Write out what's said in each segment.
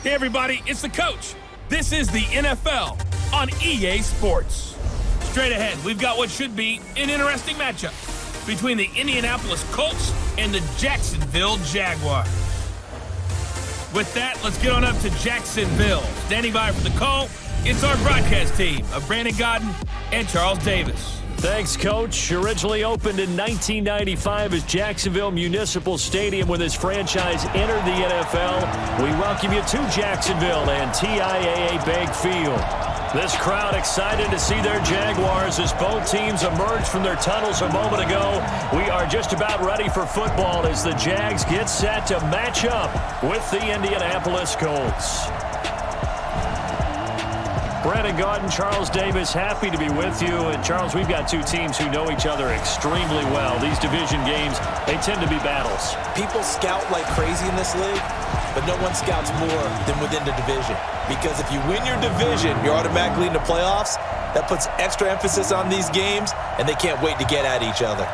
Hey everybody, it's the coach. This is the NFL on EA Sports. Straight ahead, we've got what should be an interesting matchup between the Indianapolis Colts and the Jacksonville Jaguars. With that, let's get on up to Jacksonville. Standing by for the call, it's our broadcast team of Brandon Godden and Charles Davis. Thanks, Coach. Originally opened in 1995 as Jacksonville Municipal Stadium when this franchise entered the NFL. We welcome you to Jacksonville and TIAA Bank Field. This crowd excited to see their Jaguars as both teams emerged from their tunnels a moment ago. We are just about ready for football as the Jags get set to match up with the Indianapolis Colts. Brandon Godden, Charles Davis, happy to be with you. And Charles, we've got two teams who know each other extremely well. These division games, they tend to be battles. People scout like crazy in this league, but no one scouts more than within the division. Because if you win your division, you're automatically in the playoffs. That puts extra emphasis on these games, and they can't wait to get at each other.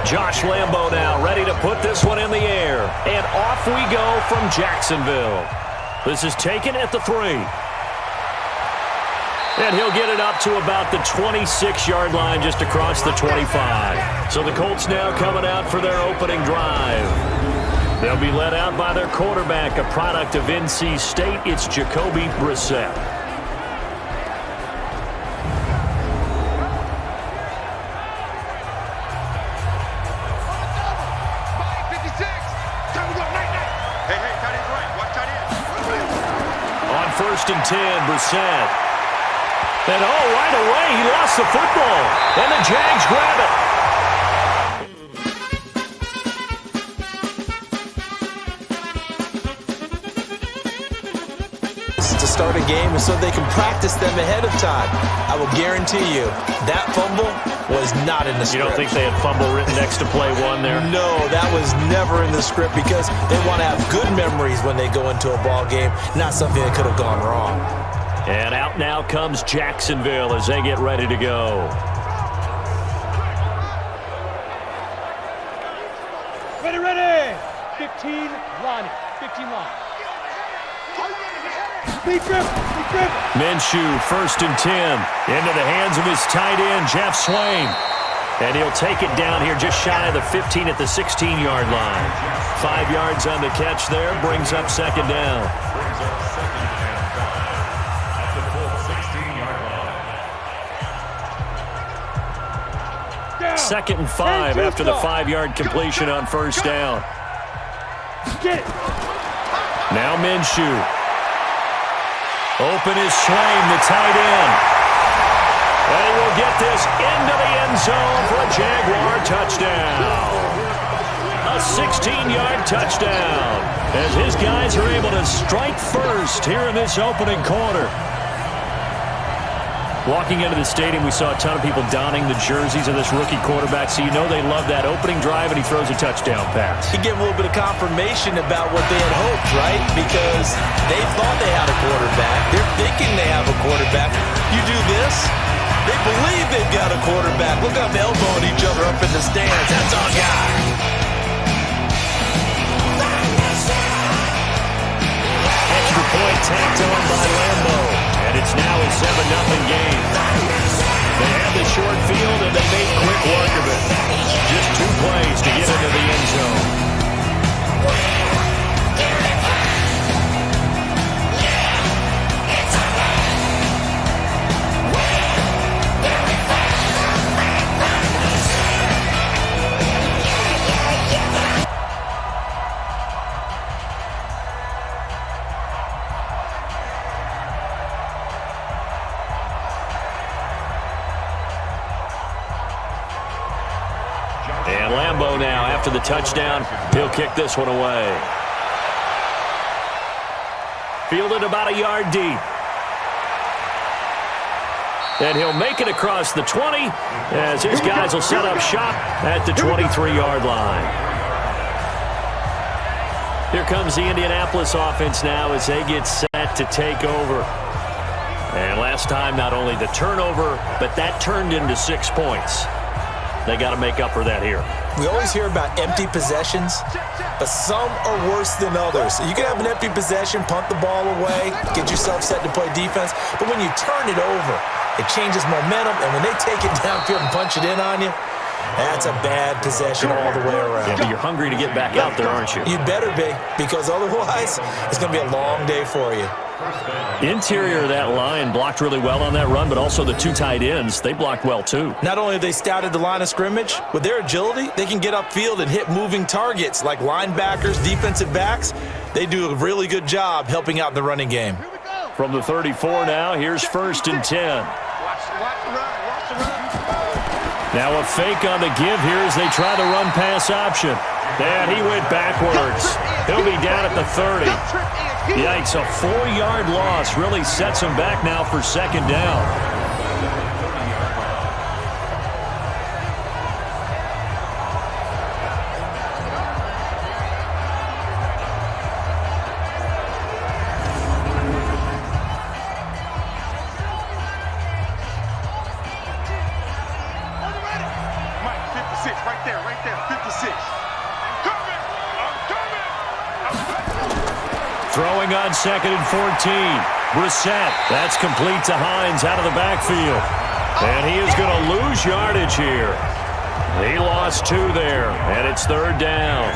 Josh Lambo now ready to put this one in the air. And off we go from Jacksonville. This is taken at the 3. And he'll get it up to about the 26-yard line just across the 25. So the Colts now coming out for their opening drive. They'll be led out by their quarterback, a product of NC State. It's Jacoby Brissett. First and 10, Brissett. And right away, he lost the football. And the Jags grab it. To start a game and so they can practice them ahead of time. I will guarantee you that fumble was not in the script. You don't think they had fumble written next to play one there? No, that was never in the script because they want to have good memories when they go into a ball game, not something that could have gone wrong. And out now comes Jacksonville as they get ready to go. Ready. 15 line. 15 line. Speed grip. Minshew, first and 10. Into the hands of his tight end, Jeff Swain. And he'll take it down here just shy of the 15 at the 16-yard line. 5 yards on the catch there, brings up second down. Second and 5 after the 5-yard completion on first down. Now Minshew. Open is Swain, the tight end. And he will get this into the end zone for a Jaguar touchdown. A 16-yard touchdown as his guys are able to strike first here in this opening quarter. Walking into the stadium, we saw a ton of people donning the jerseys of this rookie quarterback, so you know they love that opening drive, and he throws a touchdown pass. He gave a little bit of confirmation about what they had hoped, right? Because they thought they had a quarterback. They're thinking they have a quarterback. You do this, they believe they've got a quarterback. Look up, elbowing each other up in the stands. That's our guy. Extra point tacked on by Lambo. And it's now a 7-0 game. They have the short field, and they made quick work of it. Just 2 plays to get into the end zone. And Lambo now, after the touchdown, he'll kick this one away. Fielded about a yard deep. And he'll make it across the 20 as his guys will set up shop at the 23-yard line. Here comes the Indianapolis offense now as they get set to take over. And last time, not only the turnover, but that turned into 6 points. They got to make up for that here. We always hear about empty possessions, but some are worse than others. You can have an empty possession, punt the ball away, get yourself set to play defense, but when you turn it over, it changes momentum, and when they take it downfield and punch it in on you, that's a bad possession all the way around. Yeah, but you're hungry to get back out there, aren't you? You better be, because otherwise, it's going to be a long day for you. Interior of that line blocked really well on that run, but also the 2 tight ends, they blocked well too. Not only have they scouted the line of scrimmage, with their agility, they can get upfield and hit moving targets like linebackers, defensive backs. They do a really good job helping out in the running game. From the 34 now, here's 1st and 10. Now a fake on the give here as they try the run-pass option. And he went backwards. He'll be down at the 30. Yikes, a 4-yard loss really sets him back now for 2nd down. Throwing on 2nd and 14. Brissett. That's complete to Hines out of the backfield. And he is going to lose yardage here. He lost 2 there, and it's 3rd down.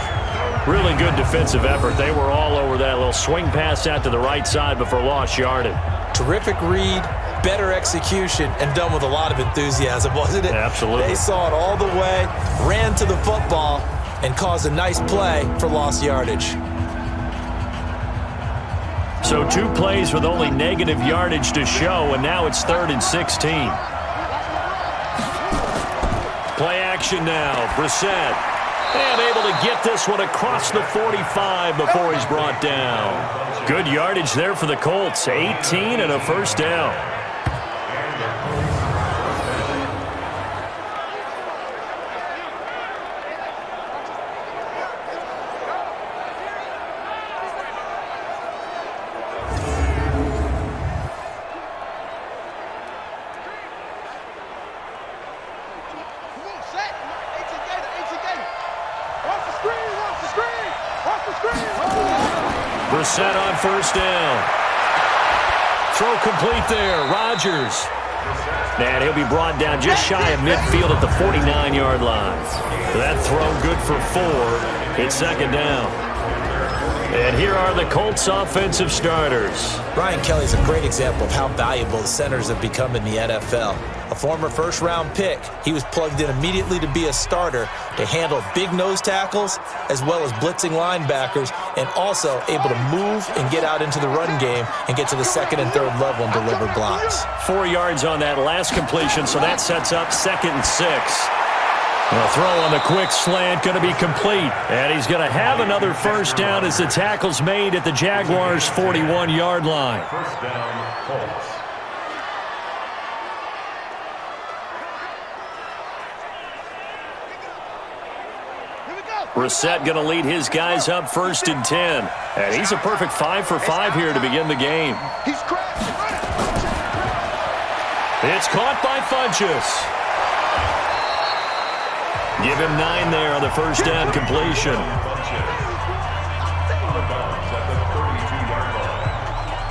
Really good defensive effort. They were all over that little swing pass out to the right side before lost yardage. Terrific read, better execution, and done with a lot of enthusiasm, wasn't it? Absolutely. They saw it all the way, ran to the football, and caused a nice play for lost yardage. So 2 plays with only negative yardage to show, and now it's 3rd and 16. Play action now. Brissett. And able to get this one across the 45 before he's brought down. Good yardage there for the Colts. 18 and a 1st down. Brissett on 1st down. Throw complete there. Rodgers. And he'll be brought down just shy of midfield at the 49-yard line. That throw good for 4. It's 2nd down. And here are the Colts offensive starters. Brian Kelly's a great example of how valuable the centers have become in the NFL. A former first-round pick, he was plugged in immediately to be a starter to handle big nose tackles as well as blitzing linebackers, and also able to move and get out into the run game and get to the 2nd and 3rd level and deliver blocks. 4 yards on that last completion, so that sets up 2nd and 6. The throw on the quick slant going to be complete. And he's going to have another 1st down as the tackle's made at the Jaguars' 41-yard line. 1st down, Colts. Brissett going to lead his guys up 1st and 10. And he's a perfect 5 for 5 here to begin the game. It's caught by Funchess. Give him 9 there on the 1st down completion.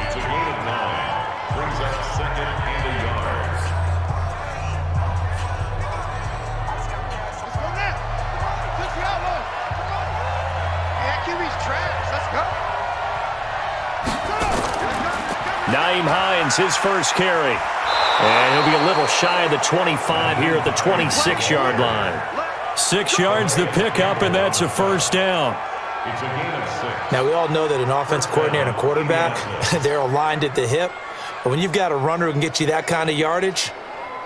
It's a gain of 9. Brings up 2nd and a yard. Nyheim Hines, his 1st carry. And he'll be a little shy of the 25 here at the 26-yard line. 6 yards the pickup, and that's a 1st down. It's a gain of 6. Now, we all know that an offense coordinator and a quarterback, they're aligned at the hip. But when you've got a runner who can get you that kind of yardage,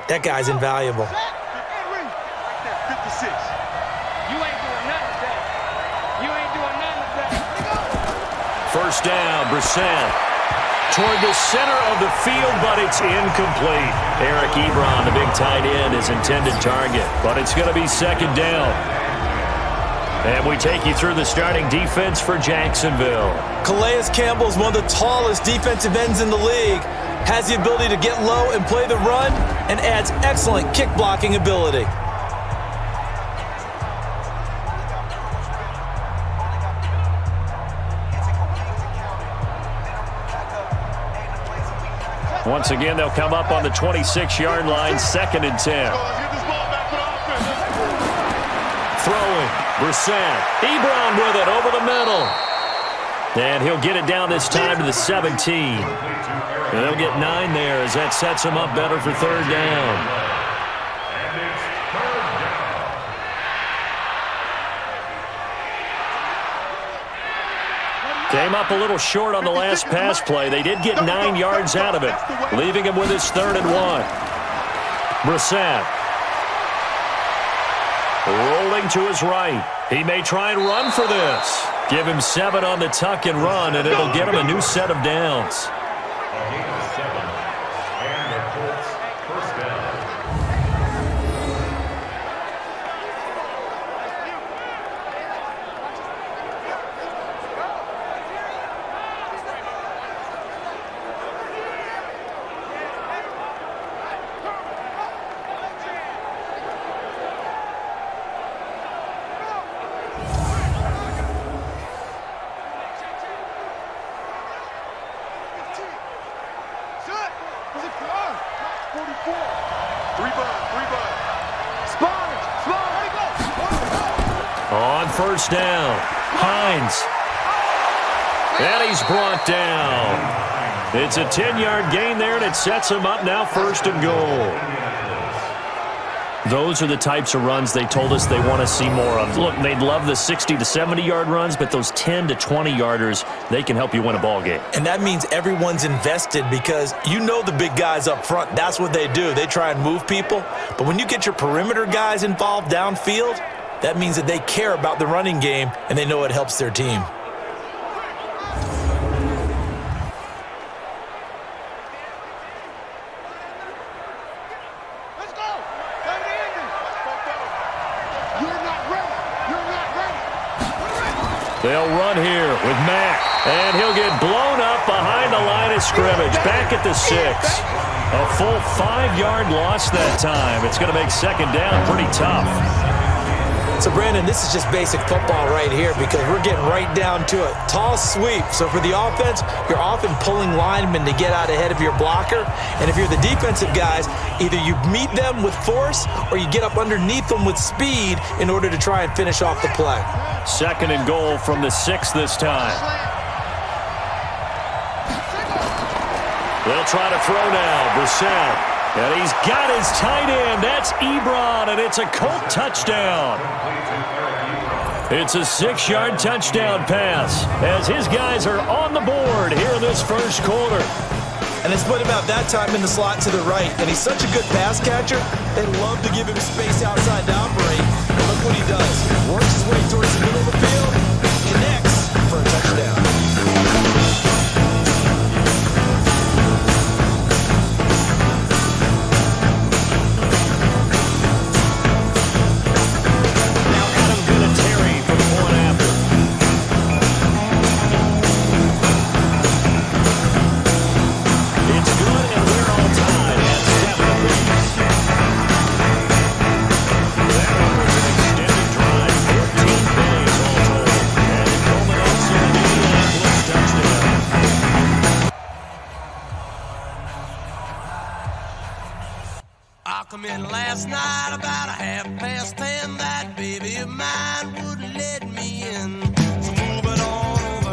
that guy's invaluable. 56. You ain't doing nothing today. You ain't doing nothing today. 1st down, Brissett. Toward the center of the field, but it's incomplete. Eric Ebron, the big tight end, his intended target. But it's going to be 2nd down. And we take you through the starting defense for Jacksonville. Calais Campbell is one of the tallest defensive ends in the league. Has the ability to get low and play the run, and adds excellent kick blocking ability. Once again, they'll come up on the 26-yard line, 2nd and 10. Throwing, Brissett. Ebron with it over the middle. And he'll get it down this time to the 17. And they'll get 9 there as that sets him up better for 3rd down. Came up a little short on the last pass play. They did get 9 yards out of it, leaving him with his 3rd and 1. Brissett. Rolling to his right. He may try and run for this. Give him 7 on the tuck and run, and it'll get him a new set of downs. And the Colts first down. On 1st down, Hines. And he's brought down. It's a 10-yard gain there, and it sets him up now 1st and goal. Those are the types of runs they told us they want to see more of. Look, they'd love the 60 to 70-yard runs, but those 10 to 20-yarders, they can help you win a ball game. And that means everyone's invested because you know the big guys up front, that's what they do. They try and move people. But when you get your perimeter guys involved downfield, that means that they care about the running game and they know it helps their team. They'll run here with Mack, and he'll get blown up behind the line of scrimmage, back at the 6. A full 5-yard loss that time. It's going to make 2nd down pretty tough. So, Brandon, this is just basic football right here because we're getting right down to it. Tall sweep. So, for the offense, you're often pulling linemen to get out ahead of your blocker. And if you're the defensive guys, either you meet them with force or you get up underneath them with speed in order to try and finish off the play. 2nd and goal from the 6 this time. They'll try to throw now. Brissett. And he's got his tight end. That's Ebron, and it's a Colt touchdown. It's a 6-yard touchdown pass as his guys are on the board here in this 1st quarter. And they split him out that time in the slot to the right. And he's such a good pass catcher, they love to give him space outside to operate. And look what he does. Works his way towards the middle of the field, connects for a touchdown. Last night about 10:30, that baby of mine wouldn't let me in. So move it on over,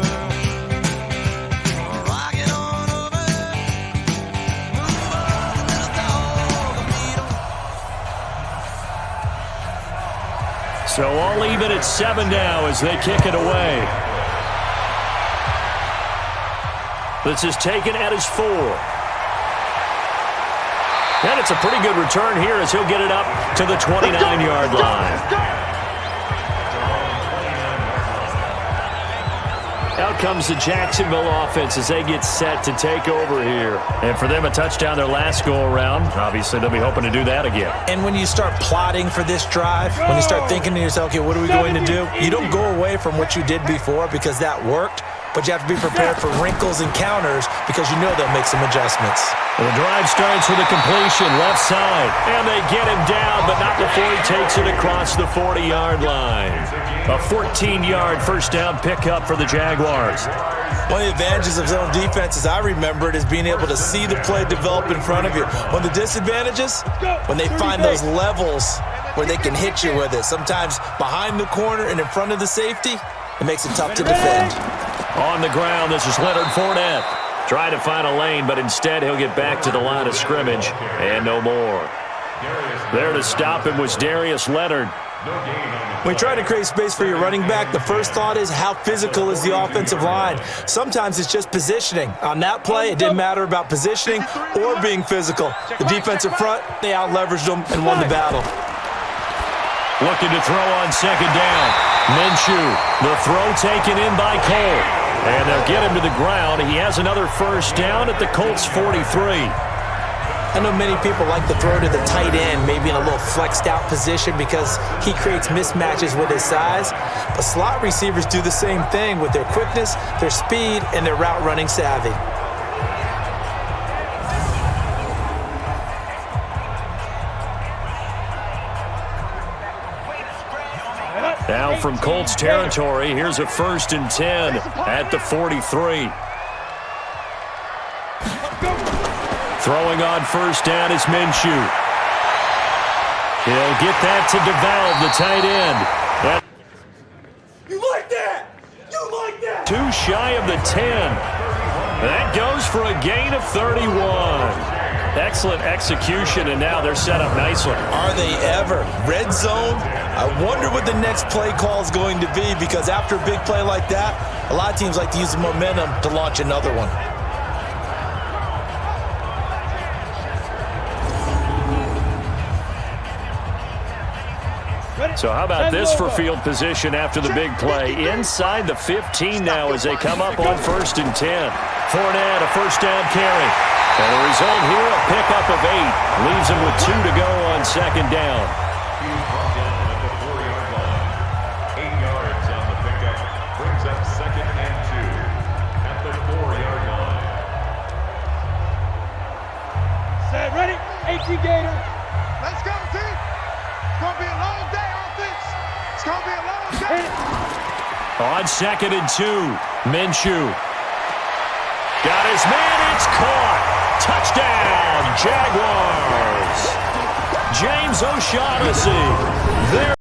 rock it on over, move over to the dog meter. So all even at 7 now as they kick it away. This is taken at his 4. And it's a pretty good return here as he'll get it up to the 29-yard line. Now out comes the Jacksonville offense as they get set to take over here. And for them, a touchdown their last go-around. Obviously, they'll be hoping to do that again. And when you start plotting for this drive, when you start thinking to yourself, okay, what are we going to do? You don't go away from what you did before because that worked, but you have to be prepared for wrinkles and counters because you know they'll make some adjustments. Well, the drive starts with a completion, left side. And they get him down, but not before he takes it across the 40-yard line. A 14-yard first down pickup for the Jaguars. One of the advantages of zone defense, as I remember it, is being able to see the play develop in front of you. One of the disadvantages, when they find those levels where they can hit you with it. Sometimes behind the corner and in front of the safety, it makes it tough to defend. On the ground, this is Leonard Fournette. Trying to find a lane, but instead he'll get back to the line of scrimmage and no more. There to stop him was Darius Leonard. When you try to create space for your running back, the first thought is how physical is the offensive line. Sometimes it's just positioning. On that play, it didn't matter about positioning or being physical. The defensive front, they out-leveraged them and won the battle. Looking to throw on second down. Minshew, the throw taken in by Cole. And they'll get him to the ground. He has another first down at the Colts 43. I know many people like to throw to the tight end, maybe in a little flexed out position because he creates mismatches with his size. But slot receivers do the same thing with their quickness, their speed, and their route running savvy. Now from Colts territory, here's a 1st and 10 at the 43. Throwing on first down is Minshew. He'll get that to DeValve, the tight end. You like that? You like that? Too shy of the 10. That goes for a gain of 31. Excellent execution, and now they're set up nicely. Are they ever? Red zone? I wonder what the next play call is going to be because after a big play like that, a lot of teams like to use the momentum to launch another one. So how about this for field position after the big play? Inside the 15 now as they come up on 1st and 10. Fournette, a first down carry. And the result here, a pickup of 8. Leaves him with 2 to go on second down. He's brought down at the 4-yard line. 8 yards on the pickup. Brings up 2nd and 2 at the 4-yard line. Set, ready? 18 Gator. Let's go, team. It's going to be a long day, offense. It's going to be a long day. On 2nd and 2, Minshew. Got his man, it's caught. Touchdown, Jaguars. James O'Shaughnessy. There.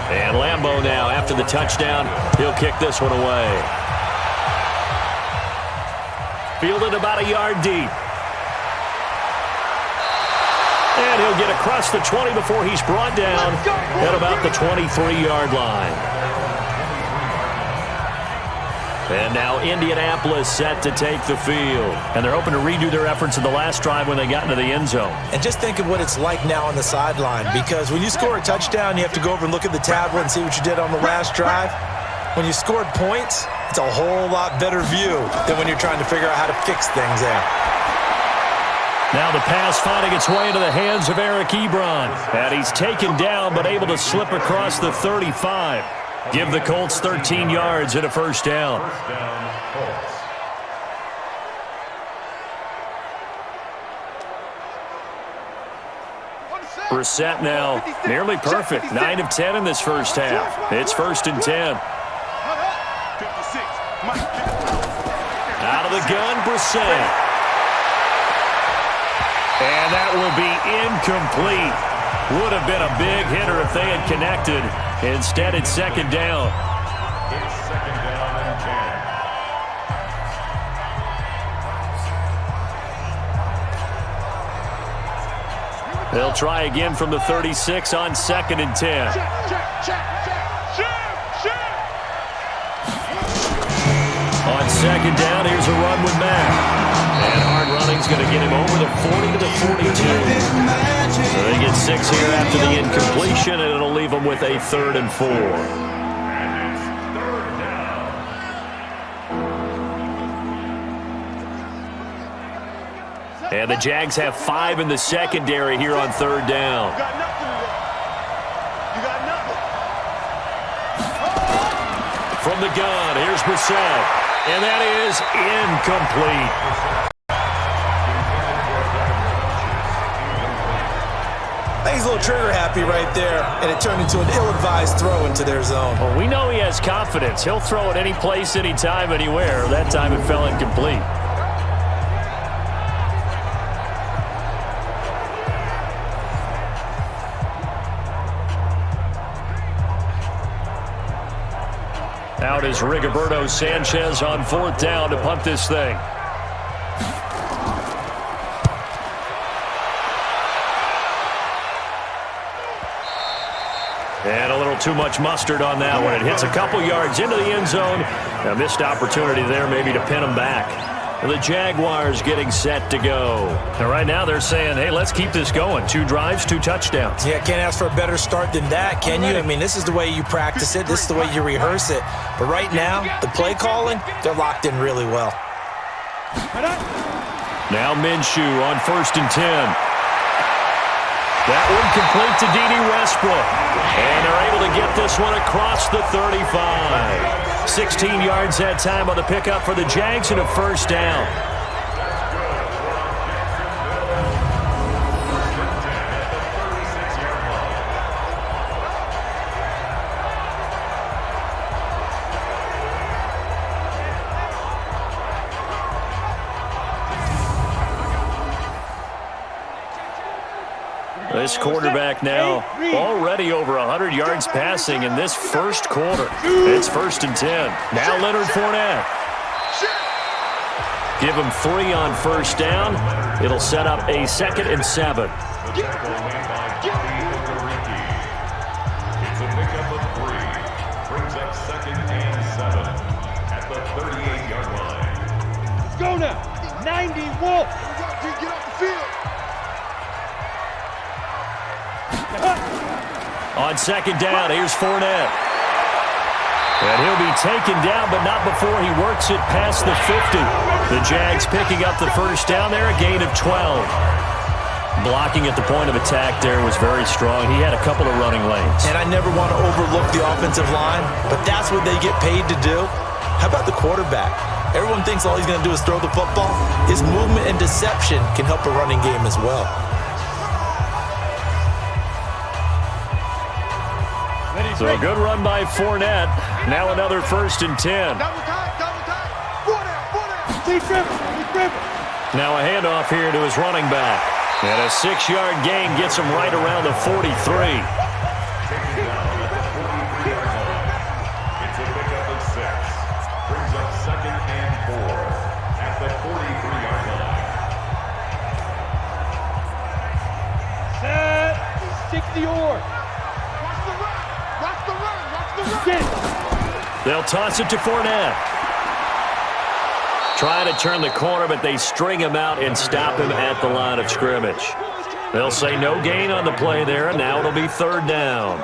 And Lambeau now, after the touchdown, he'll kick this one away. Fielded about a yard deep. And he'll get across the 20 before he's brought down at about the 23-yard line. And now Indianapolis set to take the field. And they're hoping to redo their efforts in the last drive when they got into the end zone. And just think of what it's like now on the sideline, because when you score a touchdown, you have to go over and look at the tablet and see what you did on the last drive. When you scored points, it's a whole lot better view than when you're trying to figure out how to fix things there. Now the pass finding its way into the hands of Eric Ebron. And he's taken down but able to slip across the 35. Give the Colts 13 yards and a first down. First down, Colts. Brissett now nearly perfect. 9 of 10 in this first half. It's 1st and 10. Out of the gun, Brissett. And that will be incomplete. Would have been a big hitter if they had connected. Instead, it's 2nd down. It's 2nd down and 10. They'll try again from the 36 on 2nd and 10. On 2nd down, here's a run with Mack. And hard running's going to get him over the 40 to the 42. So they get 6 here after the incompletion, and it'll leave them with a 3rd and 4. And it's 3rd down. And the Jags have 5 in the secondary here on 3rd down. You got nothing. You got nothing. From the gun, here's Brissett. And that is incomplete. I think he's a little trigger happy right there, and it turned into an ill-advised throw into their zone. Well, we know he has confidence. He'll throw it any place, anytime, anywhere. That time it fell incomplete. Out is Rigoberto Sanchez on 4th down to punt this thing. And a little too much mustard on that one. It hits a couple yards into the end zone. A missed opportunity there maybe to pin them back. And the Jaguars getting set to go. And right now they're saying, hey, let's keep this going. 2 drives, 2 touchdowns. Yeah, can't ask for a better start than that, can you? I mean, this is the way you practice it. This is the way you rehearse it. But right now, the play calling, they're locked in really well. Now Minshew on 1st and 10. That one complete to D.D. Westbrook. And they're able to get this one across the 35. 16 yards that time on the pickup for the Jags and a first down. This quarterback now already over 100 yards passing in this first quarter. It's 1st and 10. Now Leonard Fournette. Give him 3 on 1st down. It'll set up a 2nd and 7. The tackle made by Bobby Okereke. It's a pickup of 3. Brings up 2nd and 7 at the 38-yard line. Let's go now. 90 Wolf. Get off the field. On 2nd down, here's Fournette. And he'll be taken down, but not before he works it past the 50. The Jags picking up the first down there, a gain of 12. Blocking at the point of attack there was very strong. He had a couple of running lanes. And I never want to overlook the offensive line, but that's what they get paid to do. How about the quarterback? Everyone thinks all he's going to do is throw the football. His movement and deception can help a running game as well. So a good run by Fournette. Now another 1st and 10. Double time, double time. 4 down. Keep dribbling. Keep dribbling. Now a handoff here to his running back. And a 6-yard gain gets him right around the 43. Taken down at the 43-yard line. It's a pickup of 6. Brings up 2nd and 4 at the 43-yard line. Set. 60 or. Watch the run. Watch the run. Watch the run. Get it. They'll toss it to Fournette. Trying to turn the corner, but they string him out and stop him at the line of scrimmage. They'll say no gain on the play there, and now it'll be third down.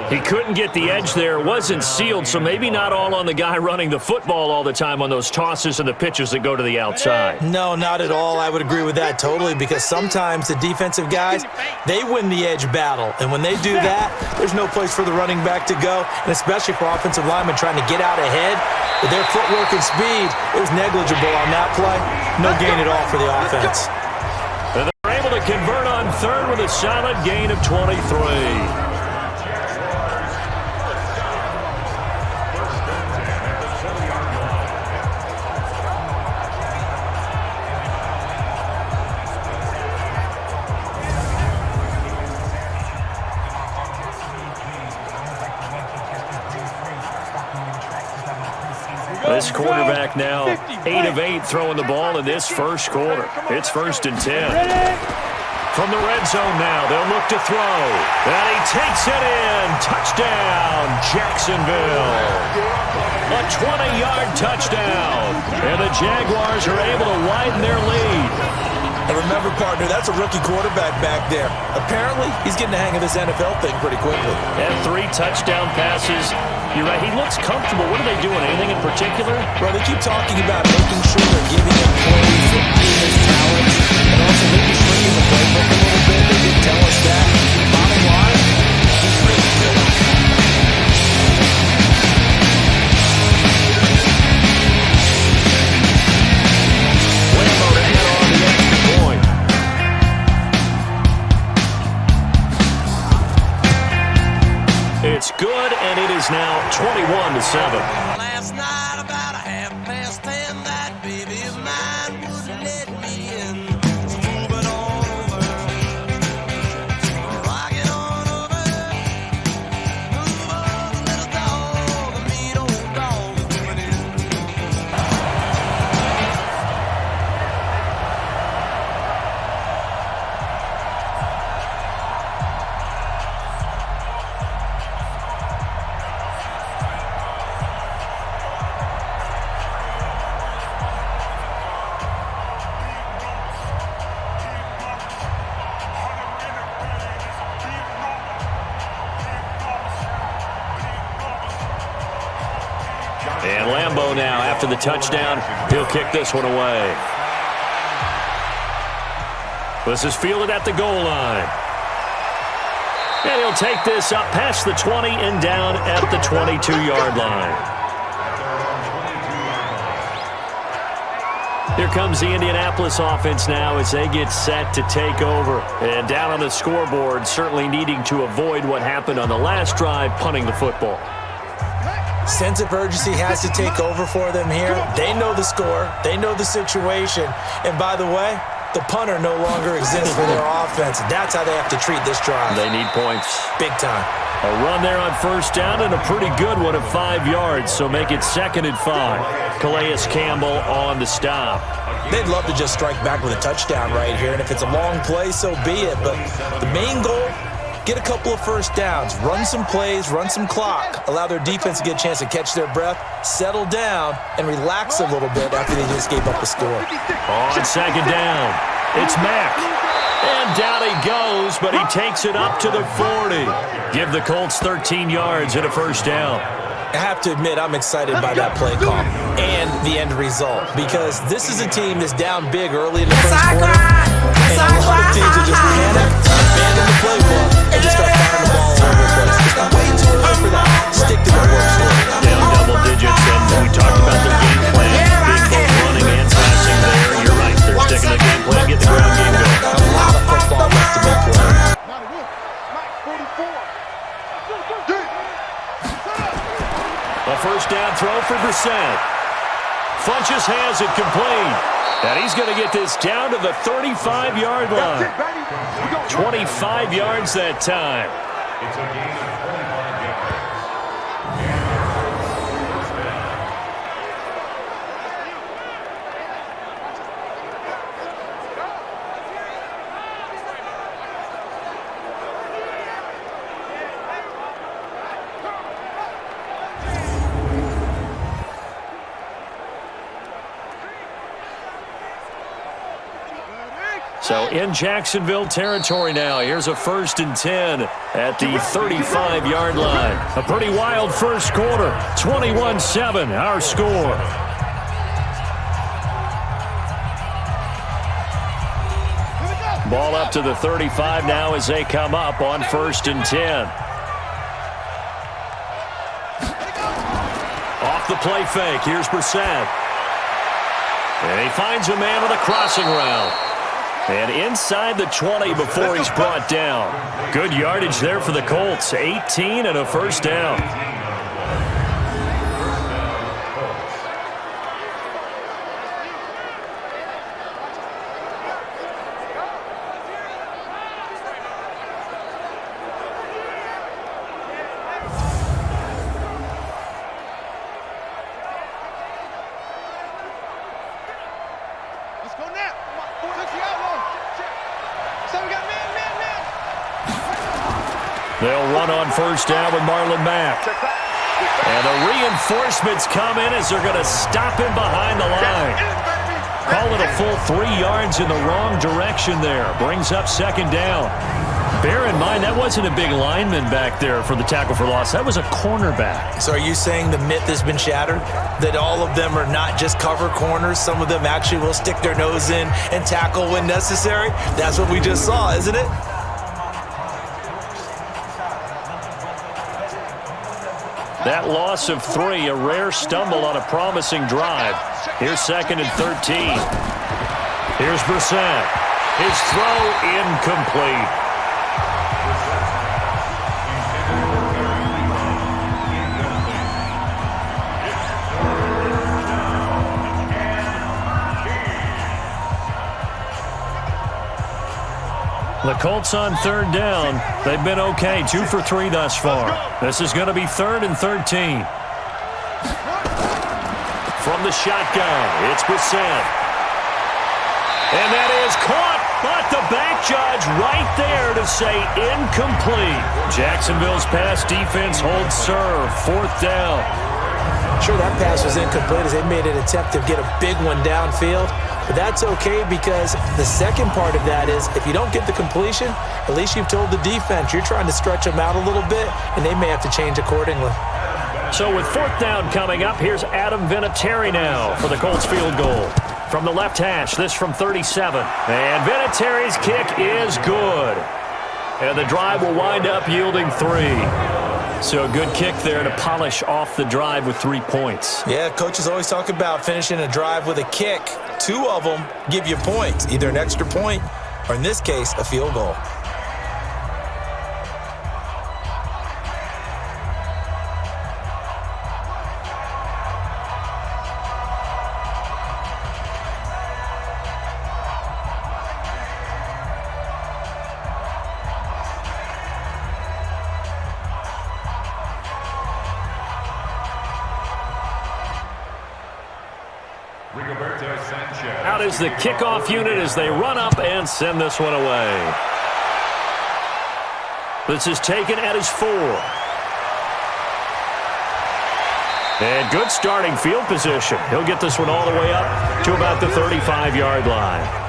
He couldn't get the edge there. It wasn't sealed, so maybe not all on the guy running the football all the time on those tosses and the pitches that go to the outside. No, not at all. I would agree with that totally, because sometimes the defensive guys, they win the edge battle. And when they do that, there's no place for the running back to go, and especially for offensive linemen trying to get out ahead. With their footwork and speed, it was negligible on that play. No gain at all for the offense. And they're able to convert on third with a solid gain of 23. This quarterback now 8 of 8 throwing the ball in this first quarter. It's 1st and 10. From the red zone now, they'll look to throw. And he takes it in. Touchdown, Jacksonville. A 20-yard touchdown. And the Jaguars are able to widen their lead. And remember, partner, that's a rookie quarterback back there. Apparently, he's getting the hang of this NFL thing pretty quickly. And 3 touchdown passes. You're right, he looks comfortable. What are they doing? Anything in particular? Well, they keep talking about making sure they're giving him plays that meet his talents, and also maybe shrinking the playbook a little bit. They didn't tell us that. Bottom line, he's really good. Lambo to add on the extra point. It's good, and it is now 21-7. Last night about 10:30, that baby of mine wouldn't let me in. So move it on over, rock it on over, move on, little dog, a mean old dog coming in. And Lambo now, after the touchdown, he'll kick this one away. This is fielded at the goal line. And he'll take this up past the 20 and down at the 22-yard line. Here comes the Indianapolis offense now as they get set to take over. And down on the scoreboard, certainly needing to avoid what happened on the last drive, punting the football. Sense of urgency has to take over for them here. They know the score. They know the situation. And by the way, the punter no longer exists for their offense. That's how they have to treat this drive. They need points. Big time. A run there on first down and a pretty good one of 5 yards, so make it 2nd and 5. Calais Campbell on the stop. They'd love to just strike back with a touchdown right here, and if it's a long play, so be it. But the main goal, get a couple of first downs, run some plays, run some clock, allow their defense to get a chance to catch their breath, settle down, and relax a little bit after they just gave up a score. On 2nd down, it's Mack. And down he goes, but he takes it up to the 40. Give the Colts 13 yards and a first down. I have to admit, I'm excited by that play call and the end result, because this is a team that's down big early in the first quarter, and a lot of teams are just panic, abandon the playbook, and just start firing the ball all over the place. It's way too early for that. Stick to their work story. Down double digits, and we talked about their game plan being both running and passing there. You're right, they're sticking to the game plan, get the ground game going. A lot of football left to be played. A first down throw for Brissett. Funches has it complete. And he's going to get this down to the 35-yard line. 25 yards that time. It's a gain of 25 yards. So in Jacksonville territory now. Here's a 1st and 10 at the 35-yard line. A pretty wild first quarter. 21-7, our score. Ball up to the 35 now as they come up on 1st and 10. Off the play fake. Here's Brissett. And he finds a man on the crossing route. And inside the 20 before he's brought down. Good yardage there for the Colts. 18 and a first down. They'll run on first down with Marlon Mack. And the reinforcements come in as they're going to stop him behind the line. Call it a full 3 yards in the wrong direction there. Brings up 2nd down. Bear in mind, that wasn't a big lineman back there for the tackle for loss. That was a cornerback. So are you saying the myth has been shattered? That all of them are not just cover corners? Some of them actually will stick their nose in and tackle when necessary? That's what we just saw, isn't it? That loss of 3, a rare stumble on a promising drive. Here's 2nd and 13. Here's Brissett. His throw incomplete. The Colts on 3rd down. They've been okay. 2 for 3 thus far. This is going to be 3rd and 13. From the shotgun, it's Brissett. And that is caught, but the back judge right there to say incomplete. Jacksonville's pass defense holds serve. 4th down. Sure, that pass was incomplete as they made an attempt to get a big one downfield. But that's okay because the second part of that is if you don't get the completion, at least you've told the defense you're trying to stretch them out a little bit, and they may have to change accordingly. So with 4th down coming up, here's Adam Vinatieri now for the Colts field goal. From the left hash, this from 37. And Vinatieri's kick is good. And the drive will wind up yielding 3. So a good kick there to polish off the drive with 3 points. Yeah, coaches always talk about finishing a drive with a kick. 2 of them give you points, either an extra point or, in this case, a field goal. Out is the kickoff unit as they run up and send this one away. This is taken at his 4. And good starting field position. He'll get this one all the way up to about the 35-yard line.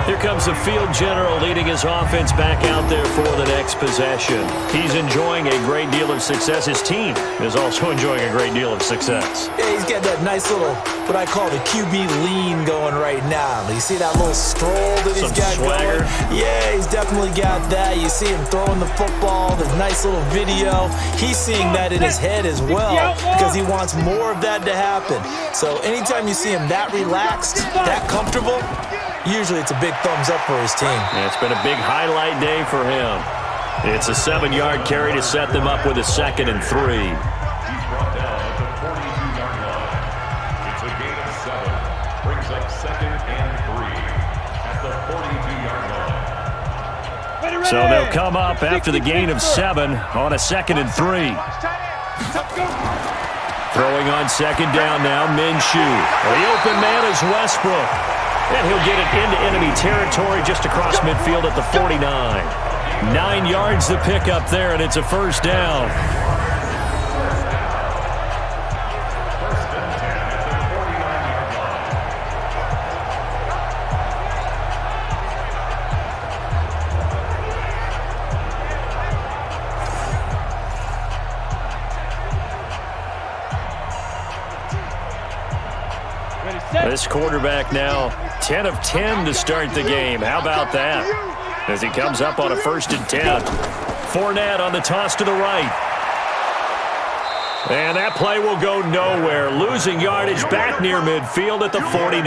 Here comes the field general leading his offense back out there for the next possession. He's enjoying a great deal of success. His team is also enjoying a great deal of success. Yeah, he's got that nice little, what I call the QB lean going right now. You see that little stroll that he's got swagger going? Yeah, he's definitely got that. You see him throwing the football, the nice little video. He's seeing that in his head as well because he wants more of that to happen. So anytime you see him that relaxed, that comfortable, usually it's a big thumbs up for his team. Yeah, it's been a big highlight day for him. It's a 7-yard carry to set them up with a 2nd and 3. He's brought down at the 42-yard line. It's a gain of 7. Brings up 2nd and 3 at the 42-yard line. So they'll come up after the gain of 7 on a 2nd and 3. Throwing on 2nd down now, Minshew. The open man is Westbrook. And he'll get it into enemy territory just across midfield at the 49. 9 yards to pick up there, and it's a 1st down. This quarterback now 10 of 10 to start the game. How about that? As he comes up on a 1st and 10. Fournette on the toss to the right. And that play will go nowhere. Losing yardage back near midfield at the 49.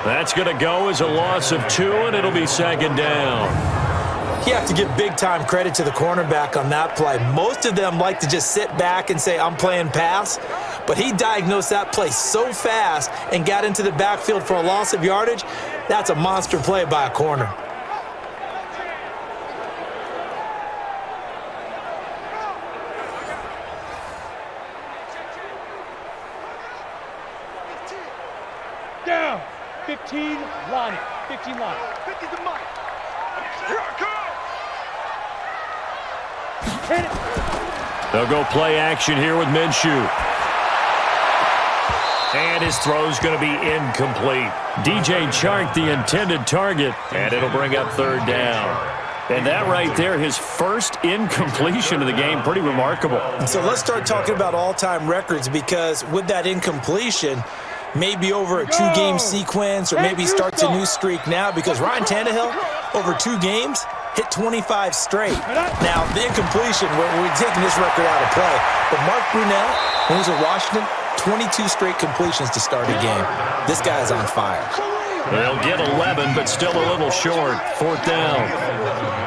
That's going to go as a loss of 2, and it'll be 2nd down. You have to give big-time credit to the cornerback on that play. Most of them like to just sit back and say, I'm playing pass. But he diagnosed that play so fast and got into the backfield for a loss of yardage. That's a monster play by a corner. Down. 15, line it. 15 line. 50's the mic. Here I come. Hit it. They'll go play action here with Minshew. And his throw's going to be incomplete. DJ Chark, the intended target, and it'll bring up 3rd down. And that right there, his first incompletion of the game, pretty remarkable. So let's start talking about all-time records, because with that incompletion, maybe over a 2-game sequence, or maybe starts a new streak now, because Ryan Tannehill, over 2 games, hit 25 straight. Now, the incompletion, we're taking this record out of play, but Mark Brunell, when he was at Washington, 22 straight completions to start a game. This guy's on fire. They'll get 11, but still a little short. 4th down.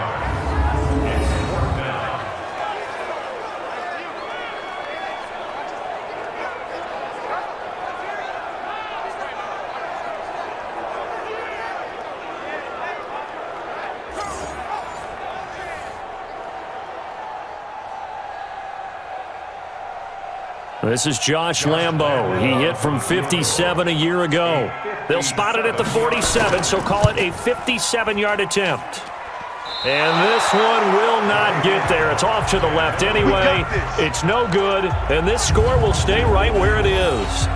This is Josh Lambo. He hit from 57 a year ago. They'll spot it at the 47, so call it a 57-yard attempt. And this one will not get there. It's off to the left anyway. It's no good, and this score will stay right where it is.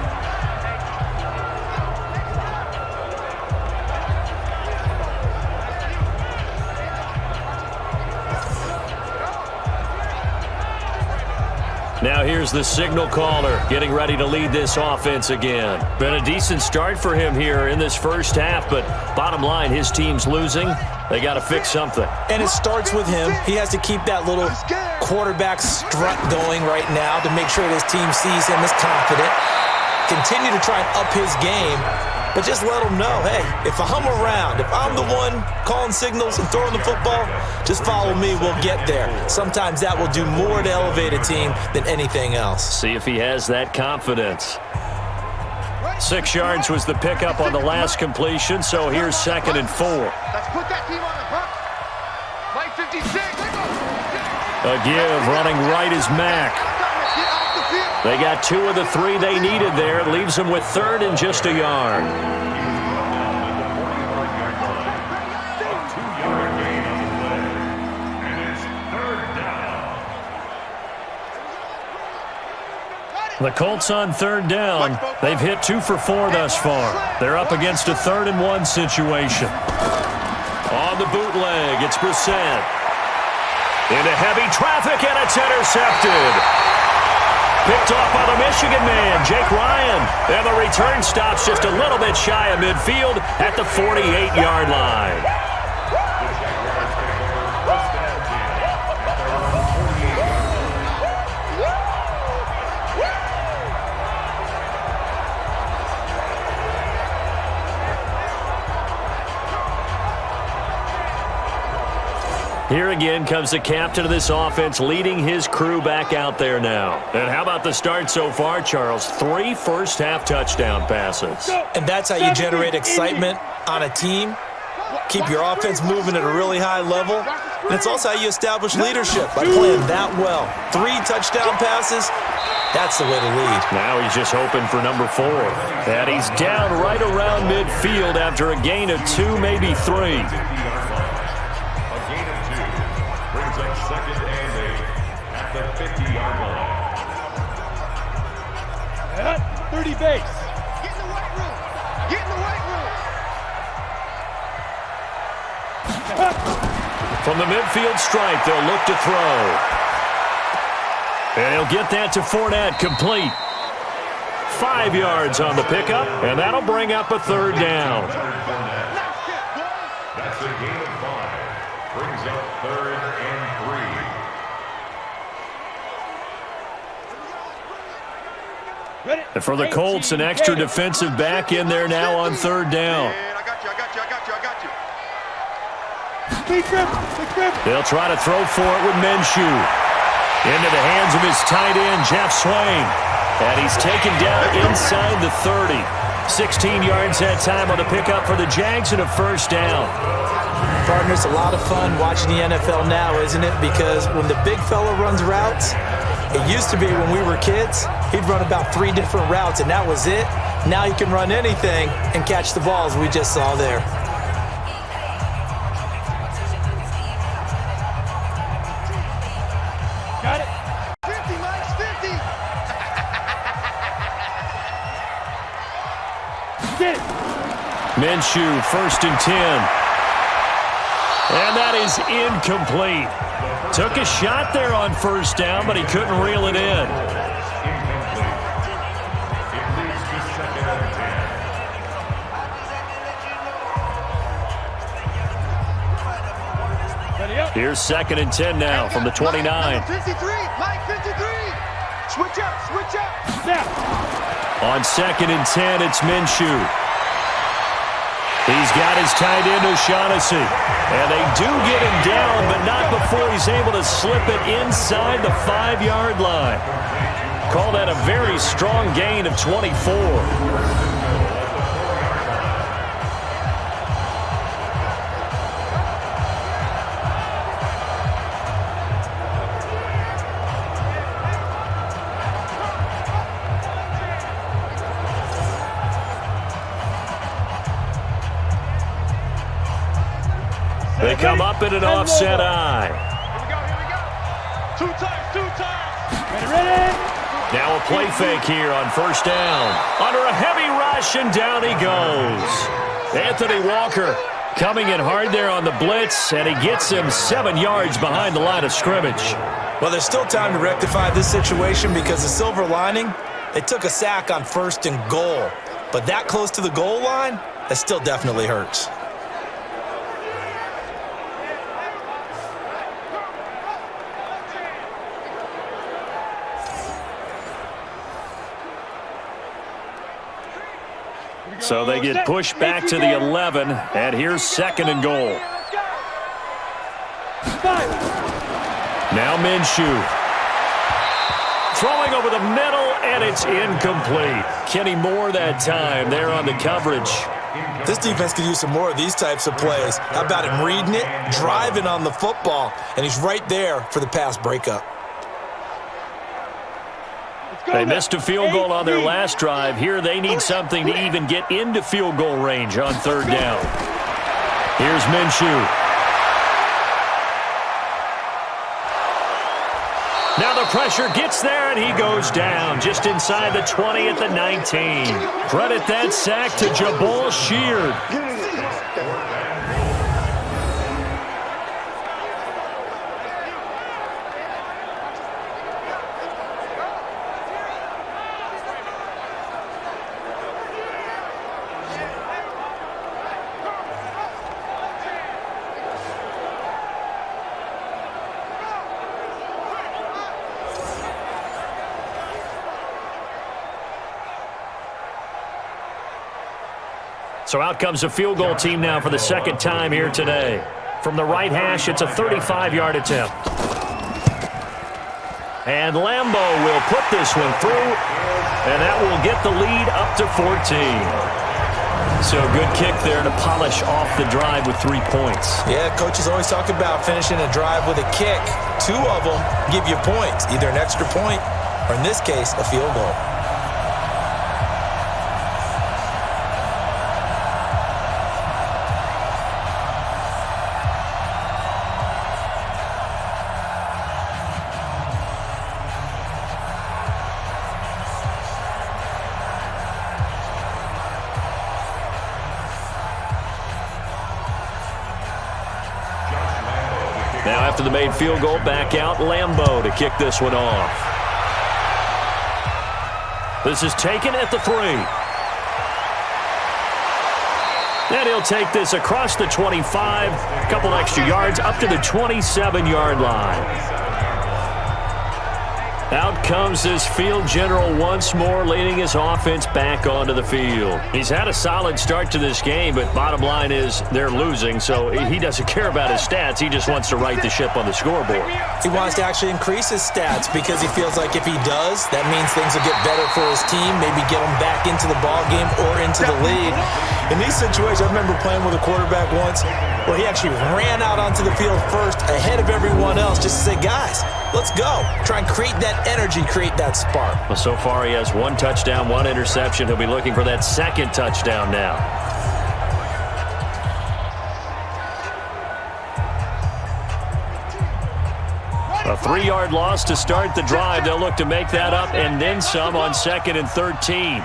Now here's the signal caller getting ready to lead this offense again. Been a decent start for him here in this first half, but bottom line, his team's losing. They got to fix something. And it starts with him. He has to keep that little quarterback strut going right now to make sure that his team sees him as confident. Continue to try and up his game, but just let him know, hey, if I'm around, if I'm the one calling signals and throwing the football, just follow me, we'll get there. Sometimes that will do more to elevate a team than anything else. See if he has that confidence. 6 yards was the pickup on the last completion, so here's 2nd and 4. Let's put that team on the hook. Mike 56. A give running right is Mack. They got 2 of the 3 they needed there. It leaves them with 3rd and just a yard. The Colts on 3rd down. They've hit 2 for 4 thus far. They're up against a 3rd and 1 situation. On the bootleg, it's Brissett. Into heavy traffic, and it's intercepted. Picked off by the Michigan man, Jake Ryan. And the return stops just a little bit shy of midfield at the 48-yard line. Here again comes the captain of this offense, leading his crew back out there now. And how about the start so far, Charles? 3 first-half touchdown passes. And that's how you generate excitement on a team. Keep your offense moving at a really high level. And it's also how you establish leadership, by playing that well. 3 touchdown passes, that's the way to lead. Now he's just hoping for number 4. And he's down right around midfield after a gain of 2, maybe 3. 30 base. Get in the weight room. Get in the weight room. From the midfield stripe, they'll look to throw. And he'll get that to Fournette, complete. 5 yards on the pickup, and that'll bring up a third down. That's a gain of 5. Brings up 3rd and 3. And for the Colts, an extra defensive back in there now on 3rd down. I got you. They'll try to throw for it with Minshew. Into the hands of his tight end, Jeff Swain. And he's taken down inside the 30. 16 yards that time on the pickup for the Jags and a first down. Partner, it's a lot of fun watching the NFL now, isn't it? Because when the big fella runs routes, it used to be when we were kids, he'd run about 3 different routes, and that was it. Now he can run anything and catch the balls we just saw there. Got it. 50, Mike, 50. Get it. Minshew, 1st and 10. And that is incomplete. Took a shot there on 1st down, but he couldn't reel it in. Incomplete. It leads to 2nd and 10. Ready up. Here's 2nd and 10 now from the 29. Mike, 53, Mike, 53. Switch up. Snap. On 2nd and 10, it's Minshew. He's got his tight end, O'Shaughnessy. And they do get him down, but not before he's able to slip it inside the 5-yard line. Call that a very strong gain of 24. They come up in an offset eye. Here we go. 2 times. Ready. Now a play fake here on 1st down. Under a heavy rush, and down he goes. Anthony Walker coming in hard there on the blitz, and he gets him 7 yards behind the line of scrimmage. Well, there's still time to rectify this situation because the silver lining, they took a sack on 1st and goal. But that close to the goal line, that still definitely hurts. So they get pushed back to the 11, and here's 2nd and goal. Now Minshew. Throwing over the middle, and it's incomplete. Kenny Moore that time there on the coverage. This defense could use some more of these types of plays. How about him reading it, driving on the football, and he's right there for the pass breakup. They missed a field goal on their last drive. Here they need something to even get into field goal range on 3rd down. Here's Minshew. Now the pressure gets there, and he goes down just inside the 20 at the 19. Credit that sack to Jabal Sheard. So out comes a field goal team now for the 2nd time here today. From the right hash, it's a 35-yard attempt. And Lambeau will put this one through, and that will get the lead up to 14. So good kick there to polish off the drive with 3 points. Yeah, coaches always talk about finishing a drive with a kick. 2 of them give you points, either an extra point or, in this case, a field goal. Now after the made field goal, back out Lambeau to kick this one off. This is taken at the 3. And he'll take this across the 25, a couple extra yards, up to the 27-yard line. Out comes this field general once more, leading his offense back onto the field. He's had a solid start to this game, but bottom line is they're losing, so he doesn't care about his stats. He just wants to right the ship on the scoreboard. He wants to actually increase his stats because he feels like if he does, that means things will get better for his team, maybe get him back into the ball game or into the lead. In these situations, I remember playing with a quarterback once where he actually ran out onto the field first ahead of everyone else just to say, guys, let's go. Try and create that energy, create that spark. Well, so far he has 1 touchdown, 1 interception. He'll be looking for that 2nd touchdown now. A 3-yard loss to start the drive. They'll look to make that up and then some on 2nd and 13.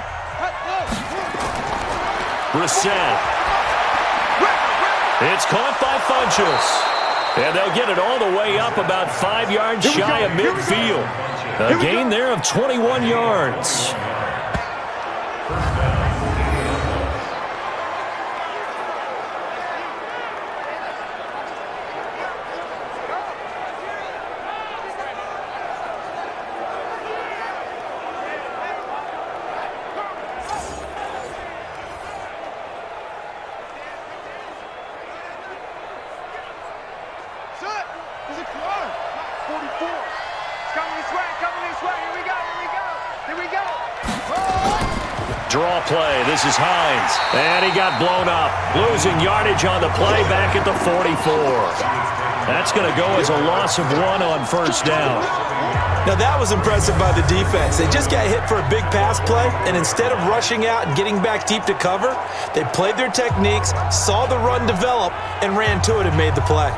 Brissett. It's caught by Funchess. And they'll get it all the way up about 5 yards shy of midfield. A gain there of 21 yards. Draw play. This is Hines. And he got blown up. Losing yardage on the play back at the 44. That's going to go as a loss of 1 on 1st down. Now that was impressive by the defense. They just got hit for a big pass play, and instead of rushing out and getting back deep to cover, they played their techniques, saw the run develop, and ran to it and made the play.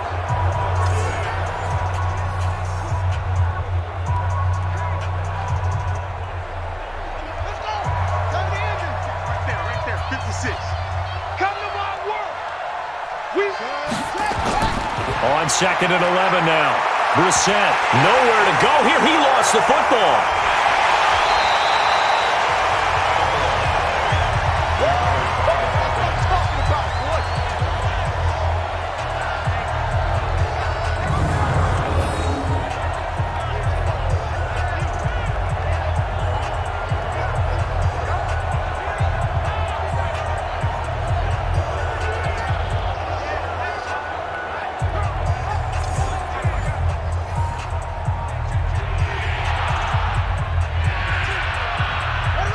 On 2nd and 11 now. Brissett, nowhere to go here. He lost the football.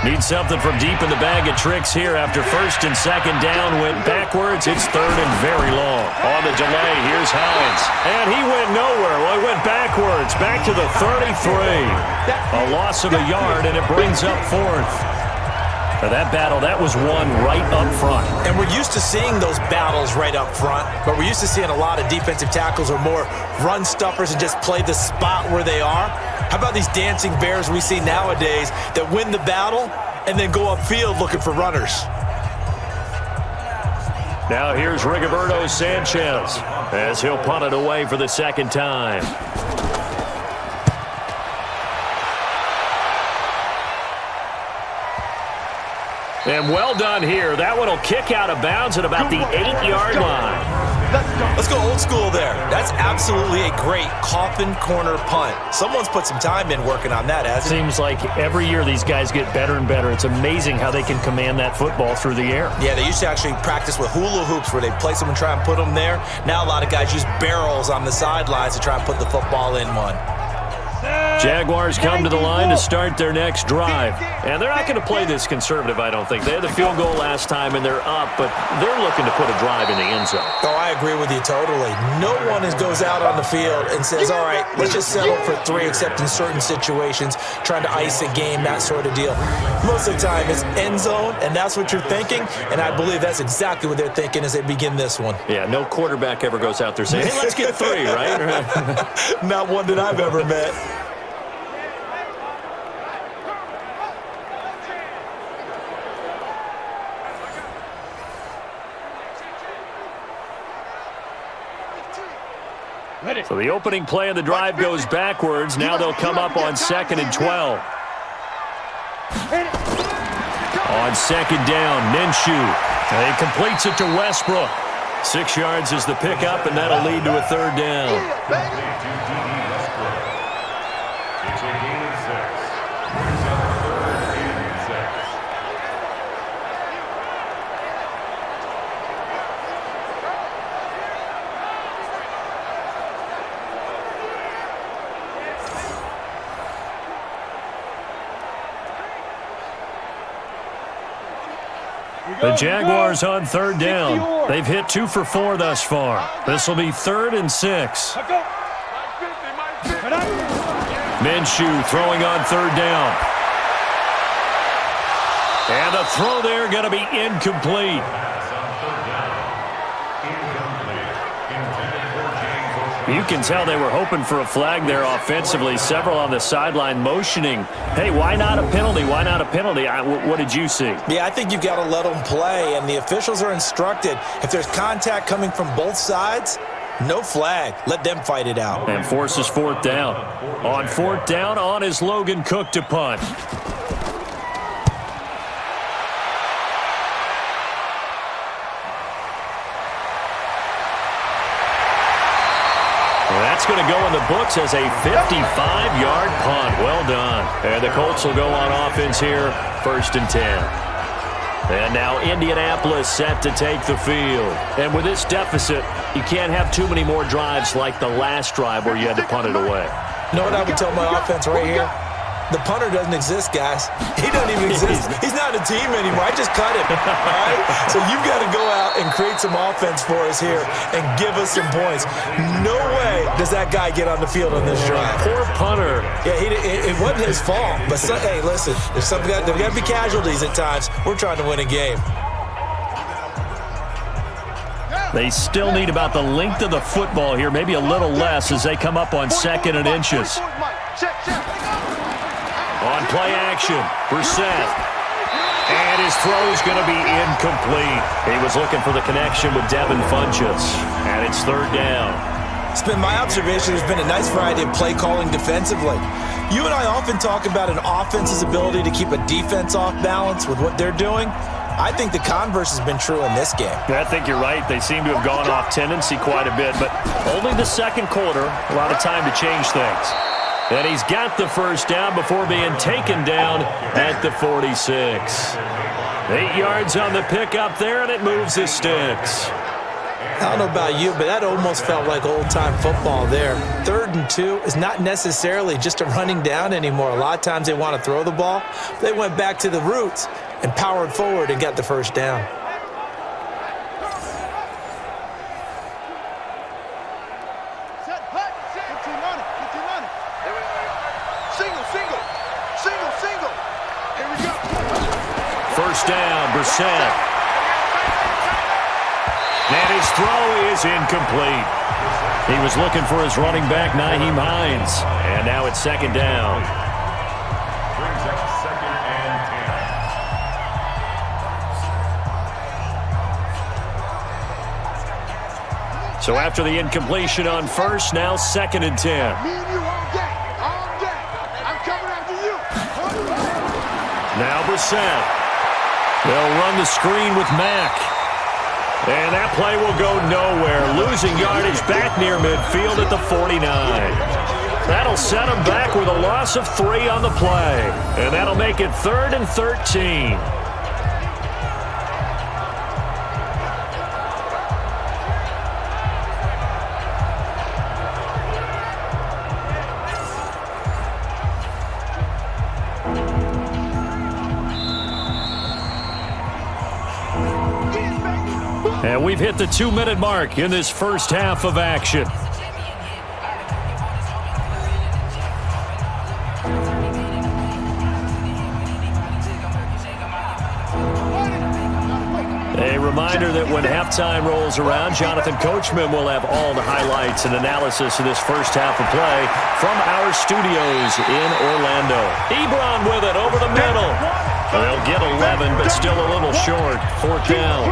Need something from deep in the bag of tricks here after 1st and 2nd down. Went backwards. It's 3rd and very long. On the delay, here's Hines. And he went nowhere. Well, he went backwards. Back to the 33. A loss of a yard, and it brings up 4th. For that battle, that was won right up front. And we're used to seeing those battles right up front, but we're used to seeing a lot of defensive tackles or more run stuffers and just play the spot where they are. How about these dancing bears we see nowadays that win the battle and then go upfield looking for runners? Now here's Rigoberto Sanchez as he'll punt it away for the 2nd time. And well done here. That one will kick out of bounds at about the 8-yard line. Let's go old school there. That's absolutely a great coffin corner punt. Someone's put some time in working on that, hasn't it? Seems like every year these guys get better and better. It's amazing how they can command that football through the air. Yeah, they used to actually practice with hula hoops where they place them and try and put them there. Now a lot of guys use barrels on the sidelines to try and put the football in one. Jaguars come to the line to start their next drive. And they're not going to play this conservative, I don't think. They had the field goal last time, and they're up, but they're looking to put a drive in the end zone. Oh, I agree with you totally. No one goes out on the field and says, all right, let's just settle for 3, except in certain situations, trying to ice a game, that sort of deal. Most of the time, it's end zone, and that's what you're thinking, and I believe that's exactly what they're thinking as they begin this one. Yeah, no quarterback ever goes out there saying, hey, let's get 3, right? Not one that I've ever met. So the opening play of the drive goes backwards. Now they'll come up on 2nd and 12. On second down, Minshew. He completes it to Westbrook. 6 yards is the pickup, and that'll lead to a third down. It's a gain of 6. Brings up 3rd and 6. The Jaguars on third down. They've hit 2 for 4 thus far. This will be 3rd and 6. Minshew throwing on third down. And the throw there going to be incomplete. You can tell they were hoping for a flag there offensively. Several on the sideline motioning, hey, why not a penalty? Why not a penalty? What did you see? Yeah, I think you've got to let them play, and the officials are instructed. If there's contact coming from both sides, no flag. Let them fight it out. And forces 4th down. On 4th down, on is Logan Cook to punt. That's going to go in the books as a 55-yard punt. Well done. And the Colts will go on offense here, 1st and 10. And now Indianapolis set to take the field. And with this deficit, you can't have too many more drives like the last drive where you had to punt it away. You know what I would tell my offense right here? The punter doesn't exist, guys. He doesn't even exist. He's not a team anymore. I just cut him. All right? So you've got to go out and create some offense for us here and give us some points. No way does that guy get on the field on this drive. Poor punter. Yeah, it wasn't his fault. But, hey, listen, there's got to be casualties at times. We're trying to win a game. They still need about the length of the football here, maybe a little less as they come up on 2nd and inches. On play action, Brissett. And his throw is going to be incomplete. He was looking for the connection with Devin Funchess. And it's 3rd down. It's been my observation there's been a nice variety of play calling defensively. You and I often talk about an offense's ability to keep a defense off balance with what they're doing. I think the converse has been true in this game. I think you're right. They seem to have gone off tendency quite a bit, but only the 2nd quarter, a lot of time to change things. And he's got the 1st down before being taken down at the 46. 8 yards on the pickup there, and it moves the sticks. I don't know about you, but that almost felt like old-time football there. 3rd and 2 is not necessarily just a running down anymore. A lot of times they want to throw the ball. They went back to the roots and powered forward and got the 1st down. First down, Brissett. And his throw is incomplete. He was looking for his running back, Nyheim Hines. And now it's 2nd down. Brings up 2nd and 10. So after the incompletion on 1st, now 2nd and 10. Me and you all day. All day. I'm coming after you. Now Brissett. They'll run the screen with Mack. And that play will go nowhere. Losing yardage back near midfield at the 49. That'll set them back with a loss of 3 on the play. And that'll make it 3rd and 13. And we've hit the 2-minute mark in this first half of action. A reminder that when halftime rolls around, Jonathan Coachman will have all the highlights and analysis of this first half of play from our studios in Orlando. Ebron with it over the middle. They'll get 11, but still a little short. 4th down.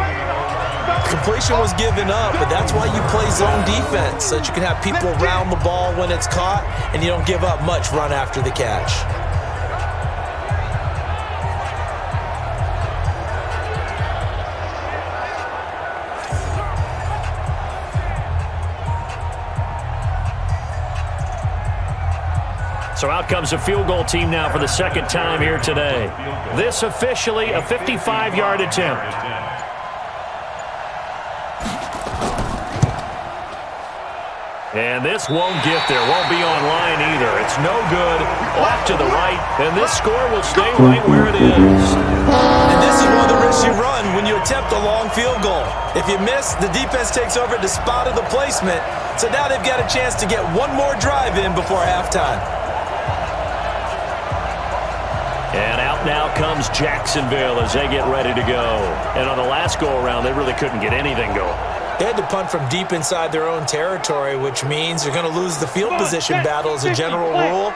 Completion was given up, but that's why you play zone defense, so that you can have people around the ball when it's caught, and you don't give up much run after the catch. So out comes a field goal team now for the second time here today. This officially a 55-yard attempt. And this won't get there. Won't be online either. It's no good. Off to the right. And this score will stay right where it is. And this is one of the risks you run when you attempt a long field goal. If you miss, the defense takes over at the spot of the placement. So now they've got a chance to get one more drive in before halftime. And out now comes Jacksonville as they get ready to go. And on the last go-around, they really couldn't get anything going. They had to punt from deep inside their own territory, which means you're going to lose the field position battle as a general rule.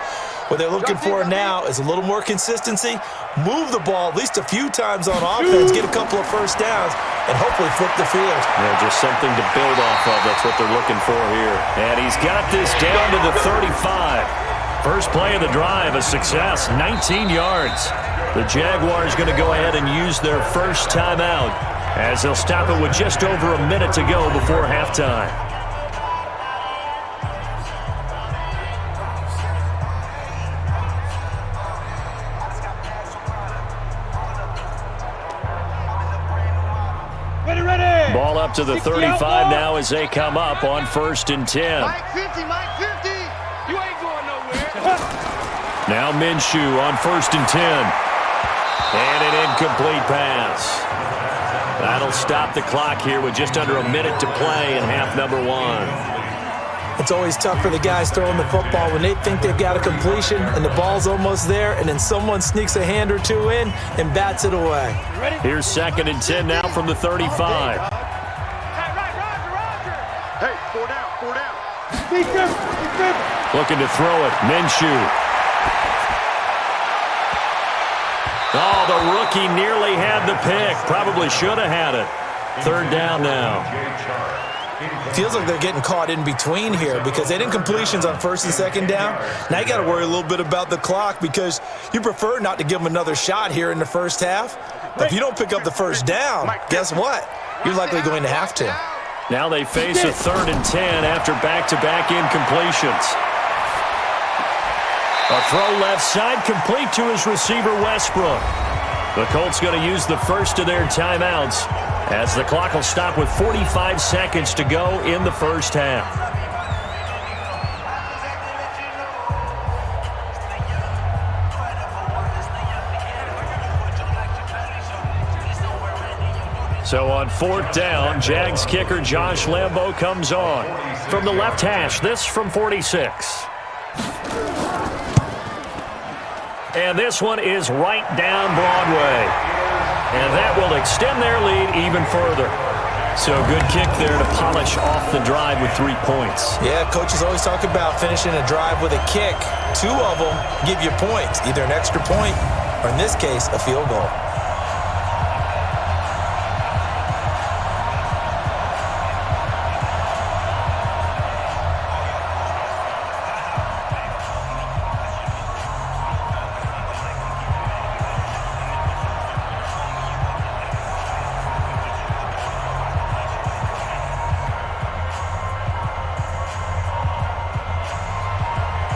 What they're looking for now is a little more consistency, move the ball at least a few times on offense, get a couple of first downs, and hopefully flip the field. Yeah, just something to build off of. That's what they're looking for here. And he's got this down to the 35. First play of the drive, a success, 19 yards. The Jaguars going to go ahead and use their first timeout as they'll stop it with just over a minute to go before halftime. Ready. Ball up to the 35 now as they come up on 1st and 10. Mike 50, Mike 50. You ain't going nowhere. Now Minshew on 1st and 10. And an incomplete pass. That'll stop the clock here with just under a minute to play in half number 1. It's always tough for the guys throwing the football when they think they've got a completion and the ball's almost there, and then someone sneaks a hand or two in and bats it away. Here's 2nd and 10 now from the 35. Hey, 4 down. Looking to throw it. Minshew. Oh, the rookie nearly had the pick. Probably should have had it. 3rd down now. Feels like they're getting caught in between here because they didn't completions on 1st and 2nd down. Now you got to worry a little bit about the clock because you prefer not to give them another shot here in the first half. But if you don't pick up the first down, guess what? You're likely going to have to. Now they face a 3rd and 10 after back-to-back incompletions. A throw left side complete to his receiver Westbrook. The Colts going to use the first of their timeouts as the clock will stop with 45 seconds to go in the first half. So on 4th down, Jags kicker Josh Lambo comes on. From the left hash, this from 46. And this one is right down Broadway. And that will extend their lead even further. So good kick there to polish off the drive with 3 points. Yeah, coaches always talk about finishing a drive with a kick. 2 of them give you points, either an extra point or in this case, a field goal.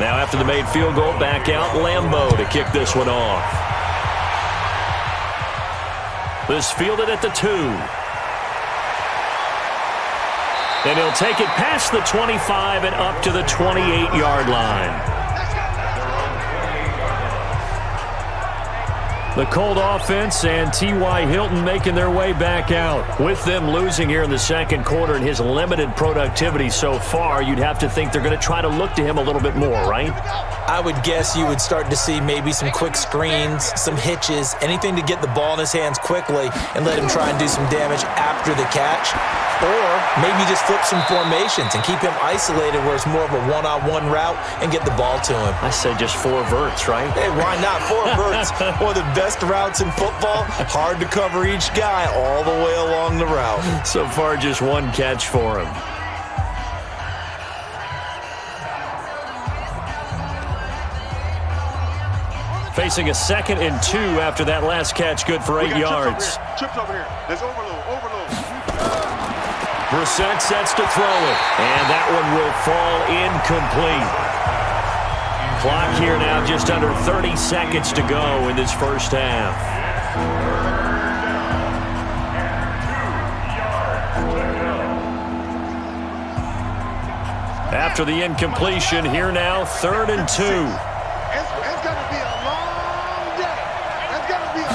Now after the made field goal, back out Lambo to kick this one off. This fielded at the 2. And he'll take it past the 25 and up to the 28-yard line. The Colt offense and T.Y. Hilton making their way back out. With them losing here in the second quarter and his limited productivity so far, you'd have to think they're going to try to look to him a little bit more, right? I would guess you would start to see maybe some quick screens, some hitches, anything to get the ball in his hands quickly and let him try and do some damage after the catch. Or maybe just flip some formations and keep him isolated where it's more of a one-on-one route and get the ball to him. I say just 4 verts, right? Hey, why not? 4 verts. One of the best routes in football. Hard to cover each guy all the way along the route. So far, just 1 catch for him. Facing a 2nd and 2 after that last catch, good for 8 yards. Chips over here. There's overload. Brissett sets to throw it, and that one will fall incomplete. Clock here now, just under 30 seconds to go in this first half. After the incompletion, here now, 3rd and 2. It's going to be a long day. It's going to be a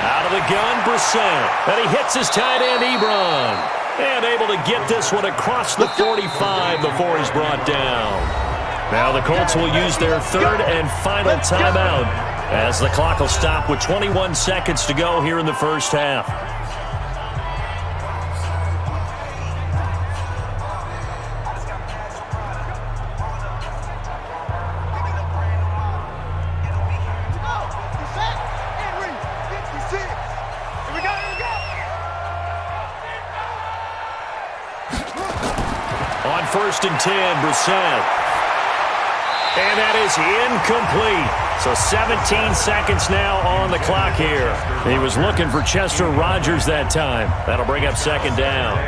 Out of the gun, Brissett. And he hits his tight end, Ebron. And able to get this one across the 45 before he's brought down. Now the Colts will use their 3rd and final timeout as the clock will stop with 21 seconds to go here in the first half. On 1st and 10, Brissett. And that is incomplete. So 17 seconds now on the clock here. He was looking for Chester Rogers that time. That'll bring up 2nd down.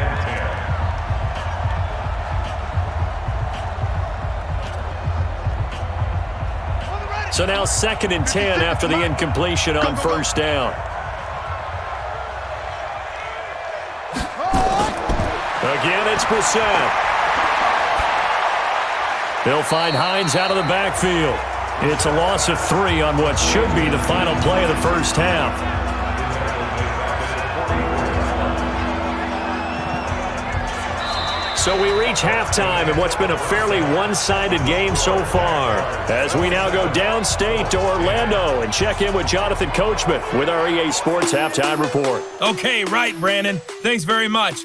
So now 2nd and 10 after the incompletion on 1st down. Again, it's Brissett. They'll find Hines out of the backfield. It's a loss of 3 on what should be the final play of the first half. So we reach halftime in what's been a fairly one-sided game so far, as we now go downstate to Orlando and check in with Jonathan Coachman with our EA Sports Halftime Report. Okay, right, Brandon. Thanks very much.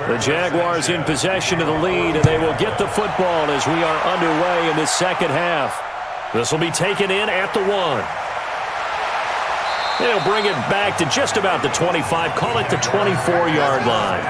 The Jaguars in possession of the lead, and they will get the football as we are underway in this second half. This will be taken in at the 1. They'll bring it back to just about the 25, call it the 24-yard line.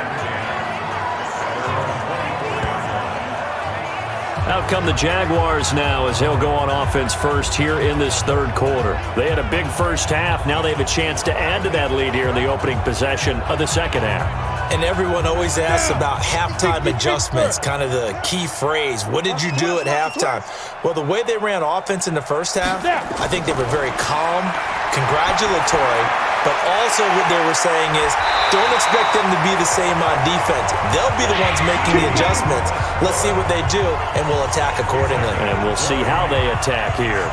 Out come the Jaguars now as they'll go on offense first here in this 3rd quarter. They had a big first half. Now they have a chance to add to that lead here in the opening possession of the second half. And everyone always asks about halftime adjustments, kind of the key phrase. What did you do at halftime? Well, the way they ran offense in the first half, I think they were very calm, congratulatory, but also what they were saying is don't expect them to be the same on defense. They'll be the ones making the adjustments. Let's see what they do, and we'll attack accordingly. And we'll see how they attack here.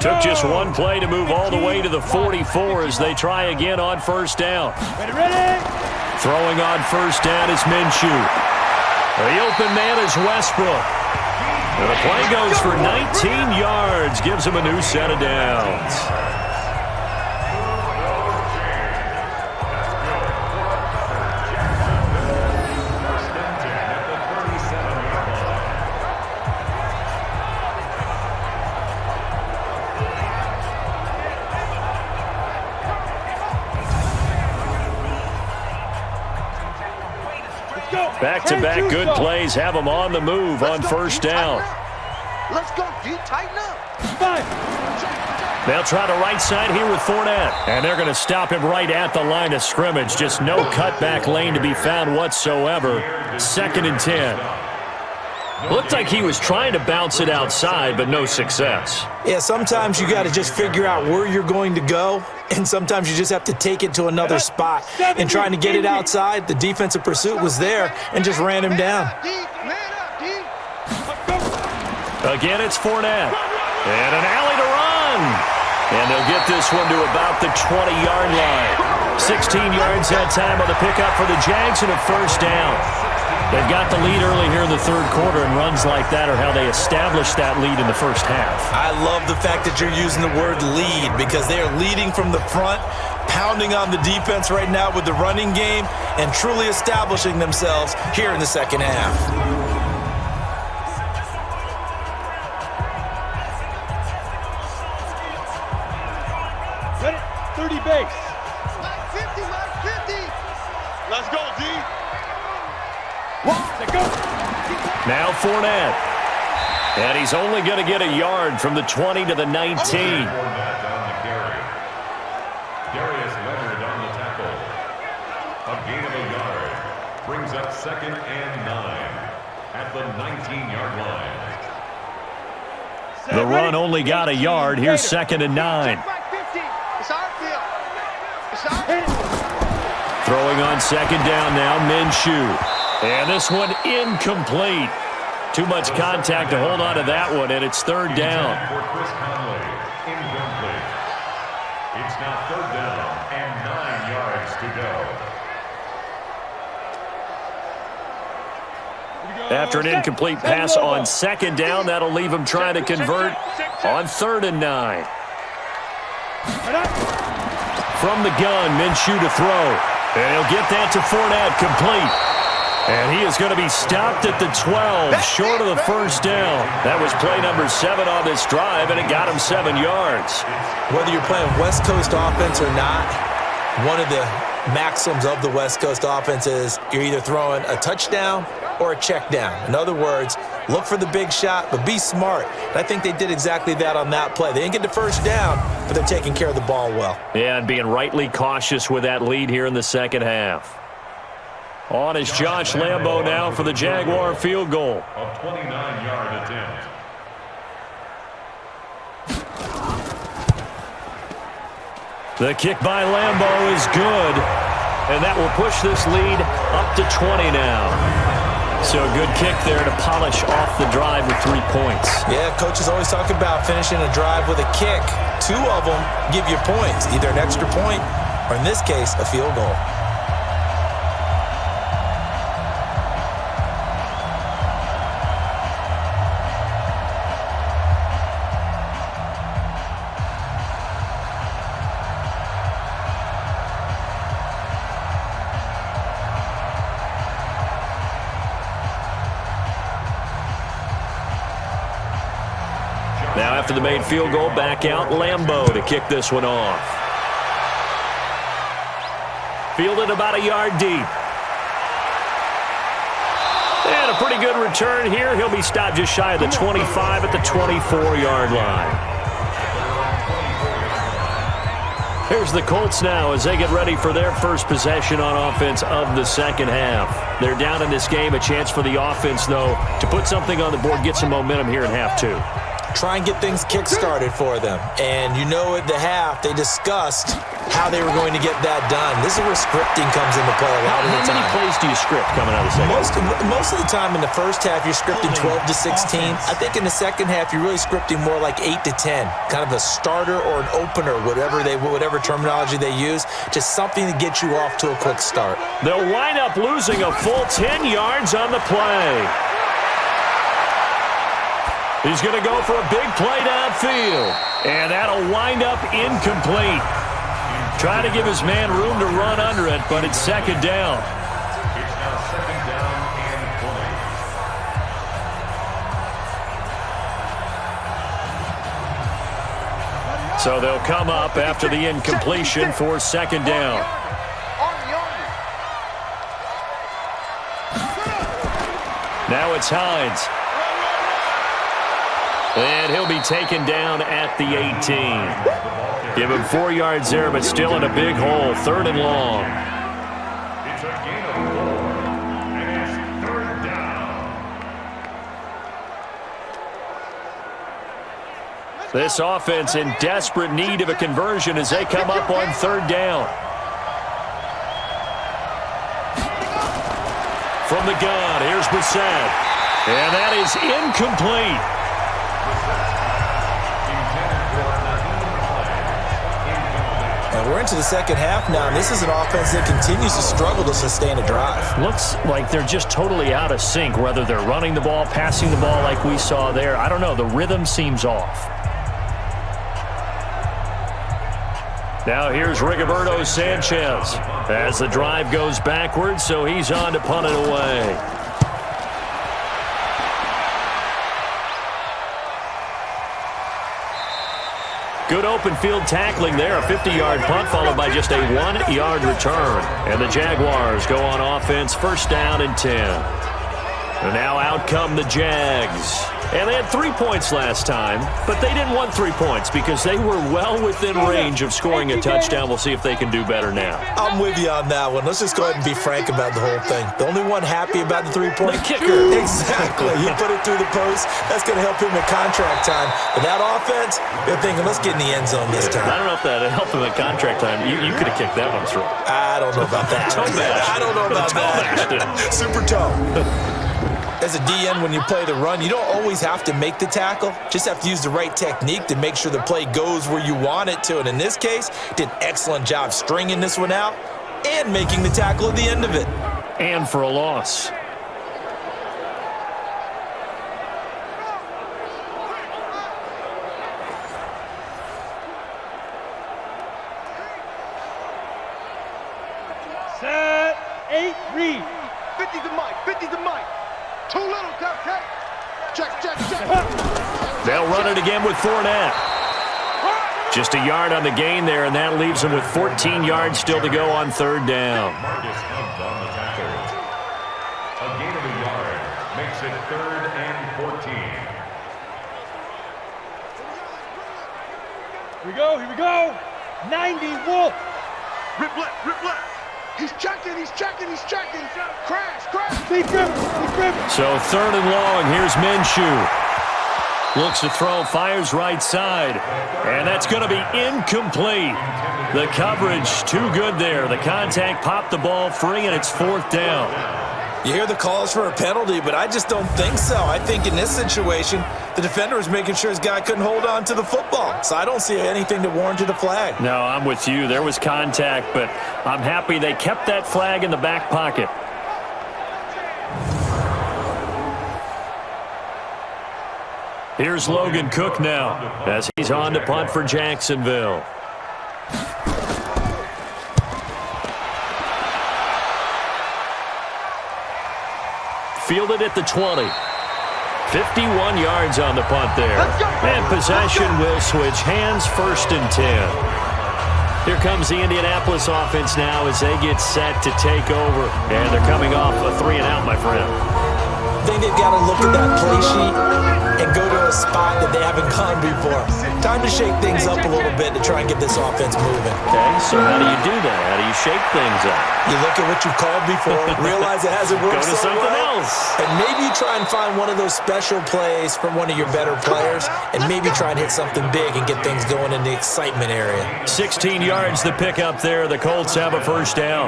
Took just one play to move all the way to the 44 as they try again on 1st down. Ready? Throwing on 1st down is Minshew. The open man is Westbrook. And the play goes for 19 yards, gives him a new set of downs. Back-to-back good plays have them on the move on 1st down. Let's go, D. Tighten up. They'll try the right side here with Fournette. And they're going to stop him right at the line of scrimmage. Just no cutback lane to be found whatsoever. 2nd and 10. Looked like he was trying to bounce it outside, but no success. Yeah, sometimes you got to just figure out where you're going to go, and sometimes you just have to take it to another spot. And trying to get it outside, the defensive pursuit was there and just ran him down. Again, it's Fournette. And an alley to run. And they'll get this one to about the 20-yard line. 16 yards that time on the pickup for the Jags and a first down. They've got the lead early here in the third quarter, and runs like that are how they established that lead in the first half. I love the fact that you're using the word lead because they are leading from the front, pounding on the defense right now with the running game, and truly establishing themselves here in the second half. Get it, 30 base. Like 50, like 50. Let's go, D. Now Fournette. And he's only going to get a yard from the 20 to the 19. Fournette on the carry. Darius Leonard on the tackle. A gain of a yard. Brings up 2nd and 9 at the 19-yard line. The run only got a yard. Here's 2nd and 9. It's our field. It's our field. Throwing on 2nd down now, Minshew. And this one incomplete. Too much contact to hold on to that one, and it's 3rd down. For Chris Conley, incomplete. It's now 3rd down and 9 yards to go. After an incomplete pass on 2nd down, that'll leave him trying to convert on 3rd and 9. From the gun, Minshew to throw. And he'll get that to Fournette, complete. And he is going to be stopped at the 12, short of the first down. That was play number 7 on this drive, and it got him 7 yards. Whether you're playing West Coast offense or not, one of the maxims of the West Coast offense is you're either throwing a touchdown or a check down. In other words, look for the big shot, but be smart. And I think they did exactly that on that play. They didn't get the first down, but they're taking care of the ball well. Yeah, and being rightly cautious with that lead here in the second half. On is Josh Lambo now for the Jaguar field goal. A 29-yard attempt. The kick by Lambo is good, and that will push this lead up to 20 now. So a good kick there to polish off the drive with 3 points. Yeah, coaches always talk about finishing a drive with a kick. 2 of them give you points, either an extra point or, in this case, a field goal. Now after the made field goal, back out Lambo to kick this one off. Fielded about a yard deep. And a pretty good return here. He'll be stopped just shy of the 25 at the 24-yard line. Here's the Colts now as they get ready for their first possession on offense of the second half. They're down in this game. A chance for the offense, though, to put something on the board, get some momentum here in half 2. Try and get things kick-started for them. And you know at the half, they discussed how they were going to get that done. This is where scripting comes into play a lot of the time. How many plays do you script coming out of the second half? Most of the time in the first half, you're scripting 12 to 16. I think in the second half, you're really scripting more like 8 to 10. Kind of a starter or an opener, whatever terminology they use. Just something to get you off to a quick start. They'll wind up losing a full 10 yards on the play. He's going to go for a big play downfield. And that'll wind up incomplete. Trying to give his man room to run under it, but it's second down. It's now 2nd down and 20. So they'll come up after the incompletion for second down. Now it's Hines. And he'll be taken down at the 18. Give him 4 yards there, but still in a big hole. 3rd and long. It's a gain of 4, and it's 3rd down. This offense in desperate need of a conversion as they come up on 3rd down. From the gun, here's Brissett. And that is incomplete. And we're into the second half now, and this is an offense that continues to struggle to sustain a drive. Looks like they're just totally out of sync, whether they're running the ball, passing the ball like we saw there. I don't know. The rhythm seems off. Now here's Rigoberto Sanchez as the drive goes backwards, so he's on to punt it away. Good open field tackling there. A 50-yard punt followed by just a 1-yard return. And the Jaguars go on offense, 1st down and 10. And now out come the Jags. And they had 3 points last time, but they didn't want 3 points because they were well within range of scoring a touchdown. We'll see if they can do better now. I'm with you on that one. Let's just go ahead and be frank about the whole thing. The only one happy about the 3-point kicker. Exactly. He put it through the post. That's going to help him at contract time. But that offense, they're thinking, let's get in the end zone this time. I don't know if that helped him at contract time. You could have kicked that one through. I don't know about that. I don't know about that. Super toe. As a DN, when you play the run, you don't always have to make the tackle. Just have to use the right technique to make sure the play goes where you want it to. And in this case, did an excellent job stringing this one out and making the tackle at the end of it. And for a loss. Set, 8, read. 50 to Mike, 50 to Mike. Too little, okay? Check. They'll run it again with Fournette. Just a yard on the gain there, and that leaves them with 14 yards still to go on 3rd down. Marcus Hunt on the tackle. A gain of a yard makes it 3rd and 14. Here we go. 90, Wolf. Rip left. He's checking. Crash. Deep river. So 3rd and long, here's Minshew. Looks to throw, fires right side. And that's going to be incomplete. The coverage too good there. The contact popped the ball free, and it's 4th down. You hear the calls for a penalty, but I just don't think so. I think in this situation, the defender was making sure his guy couldn't hold on to the football. So I don't see anything that warranted a flag. No, I'm with you. There was contact, but I'm happy they kept that flag in the back pocket. Here's Logan Cook now as he's on to punt for Jacksonville. Fielded at the 20. 51 yards on the punt there. And possession will switch hands, 1st and 10. Here comes the Indianapolis offense now as they get set to take over. And they're coming off a 3-and-out, my friend. I think they've got to look at that play sheet and go to a spot that they haven't gone before. Time to shake things up a little bit to try and get this offense moving. Okay, so how do you do that? How do you shake things up? You look at what you called before, realize it hasn't worked Go to so something well, else. and maybe try and find one of those special plays from one of your better players, and maybe try and hit something big and get things going in the excitement area. 16 yards the pickup there. The Colts have a 1st down.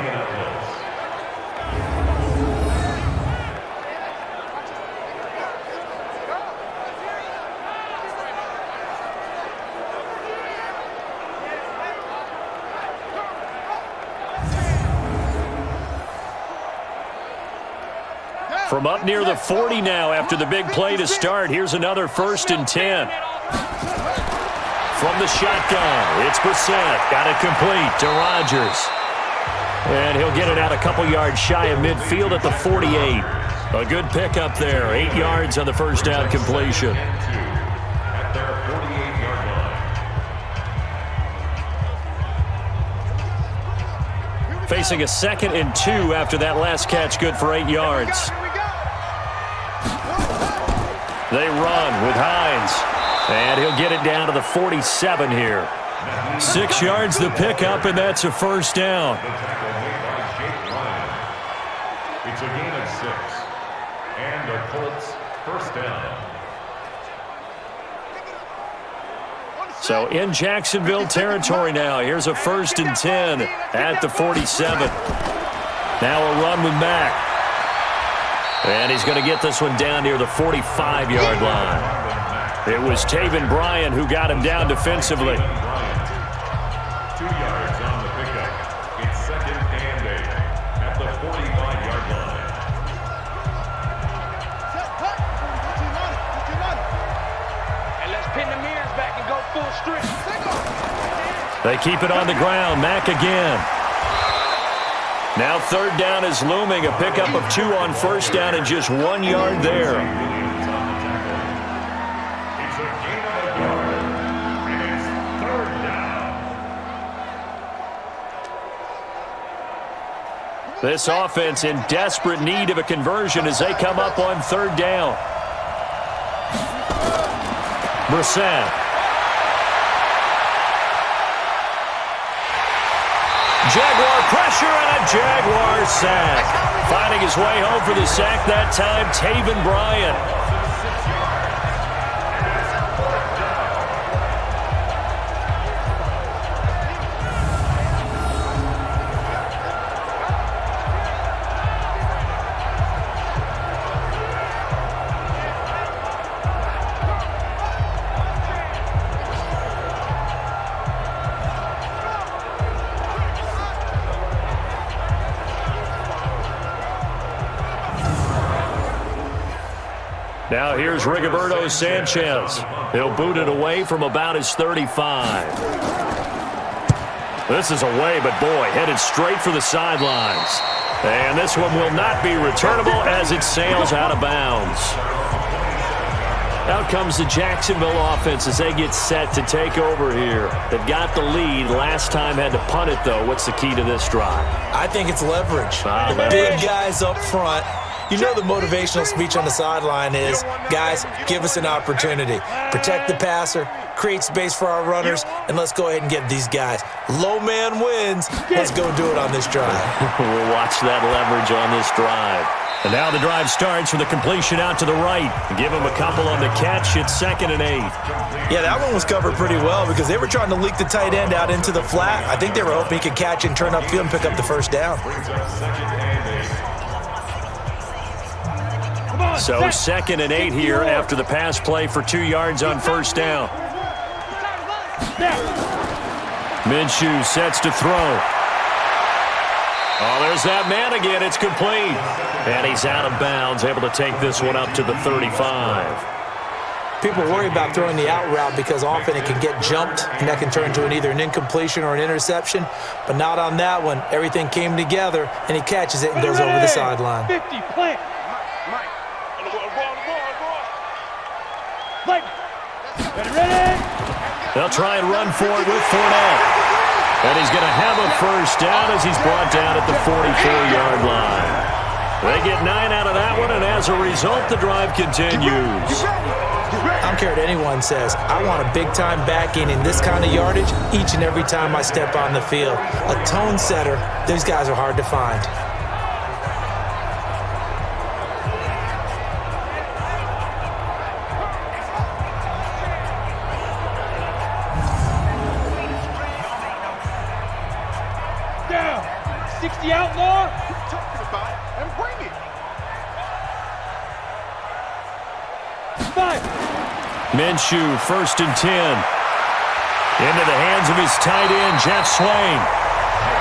From up near the 40 now after the big play to start. Here's another 1st and 10. From the shotgun, it's Brissett. Got it complete to Rodgers. And he'll get it out a couple yards shy of midfield at the 48. A good pickup there. 8 yards on the 1st down completion. At their 48-yard line. Facing a 2nd and 2 after that last catch, good for 8 yards. They run with Hines. And he'll get it down to the 47 here. 6 yards the pickup, and that's a first down. It's a gain of 6. And a Colts first down. So in Jacksonville territory now. Here's a 1st and 10 at the 47. Now a run with Mack. And he's going to get this one down near the 45-yard line. It was Taven Bryan who got him down defensively. 2 yards on the pickup. It's 2nd and 8 at the 45-yard line. And let's pin the mirrors back and go full strength. They keep it on the ground. Mack again. Now 3rd down is looming. A pickup of 2 on 1st down and just 1 yard there. It's a gain of a yard. And it's 3rd down. This offense in desperate need of a conversion as they come up on 3rd down. Brissett. Jaguar pressure and a Jaguar sack. Finding his way home for the sack that time, Taven Bryan. Now here's Rigoberto Sanchez. He'll boot it away from about his 35. This is away, but boy, headed straight for the sidelines. And this one will not be returnable as it sails out of bounds. Out comes the Jacksonville offense as they get set to take over here. They've got the lead. Last time had to punt it, though. What's the key to this drive? I think it's leverage. The big guys up front. You know the motivational speech on the sideline is, guys, give us an opportunity. Protect the passer, create space for our runners, and let's go ahead and get these guys. Low man wins. Let's go do it on this drive. We'll watch that leverage on this drive. And now the drive starts with a completion out to the right. Give him a couple on the catch. It's 2nd and 8. Yeah, that one was covered pretty well because they were trying to leak the tight end out into the flat. I think they were hoping he could catch and turn upfield and pick up the first down. So 2nd and 8 here after the pass play for 2 yards on 1st down. Minshew sets to throw. Oh, there's that man again. It's complete. And he's out of bounds, able to take this one up to the 35. People worry about throwing the out route because often it can get jumped, and that can turn into either an incompletion or an interception. But not on that one. Everything came together, and he catches it and goes over the sideline. 50, plant. Ready? They'll try and run for it with Fournette. And he's going to have a first down as he's brought down at the 44-yard line. They get 9 out of that one, and as a result, the drive continues. I don't care what anyone says. I want a big-time backing in this kind of yardage each and every time I step on the field. A tone setter, these guys are hard to find. Down. 60 outlaw. Keep talking about it and bring it. 5. Minshew, 1st and 10. Into the hands of his tight end, Jeff Swain.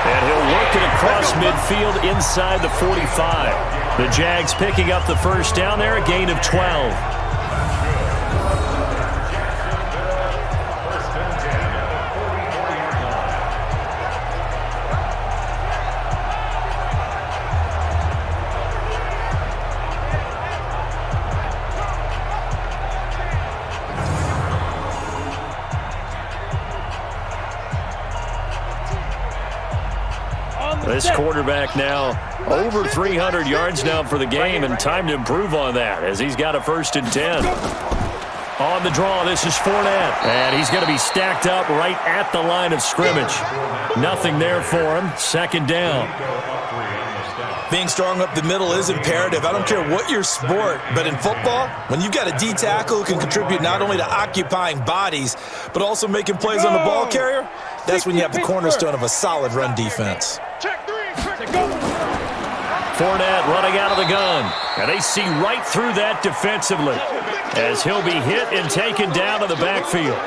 And he'll work it across midfield inside the 45. The Jags picking up the first down there, a gain of 12. This quarterback now over 300 yards now for the game, and time to improve on that as he's got a 1st and 10. On the draw, this is Fournette. And he's going to be stacked up right at the line of scrimmage. Nothing there for him. Second down. Being strong up the middle is imperative. I don't care what your sport, but in football, when you've got a D tackle who can contribute not only to occupying bodies, but also making plays on the ball carrier, that's when you have the cornerstone of a solid run defense. Fournette running out of the gun. And they see right through that defensively as he'll be hit and taken down to the backfield.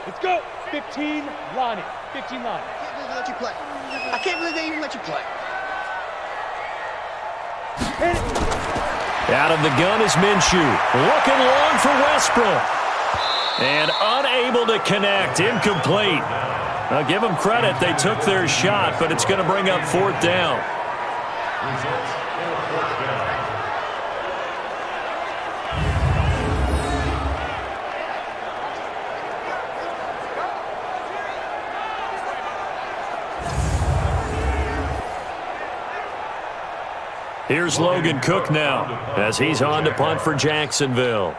Let's go. 15 line. 15 line. I can't believe they even let you play. Out of the gun is Minshew. Looking long for Westbrook. And unable to connect. Incomplete. Now give them credit. They took their shot, but it's going to bring up fourth down. Here's Logan Cook now as he's on to punt for Jacksonville.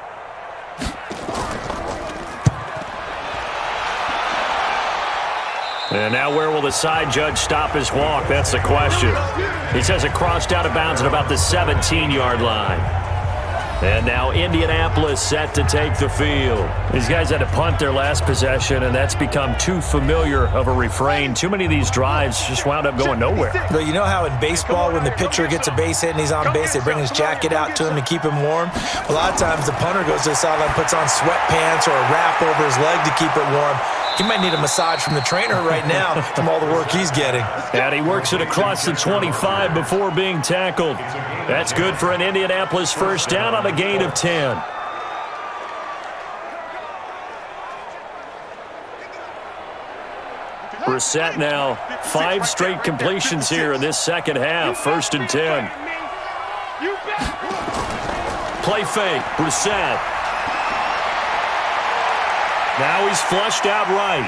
And now where will the side judge stop his walk? That's the question. He says it crossed out of bounds at about the 17-yard line. And now Indianapolis set to take the field. These guys had to punt their last possession, and that's become too familiar of a refrain. Too many of these drives just wound up going nowhere. But you know how in baseball, when the pitcher gets a base hit and he's on base, they bring his jacket out to him to keep him warm? A lot of times the punter goes to the sideline, puts on sweatpants or a wrap over his leg to keep it warm. He might need a massage from the trainer right now from all the work he's getting. And he works it across the 25 before being tackled. That's good for an Indianapolis first down on a gain of 10. Brissett now 5 straight completions here in this second half. First and 10. Play fake. Brissett. Now he's flushed out right.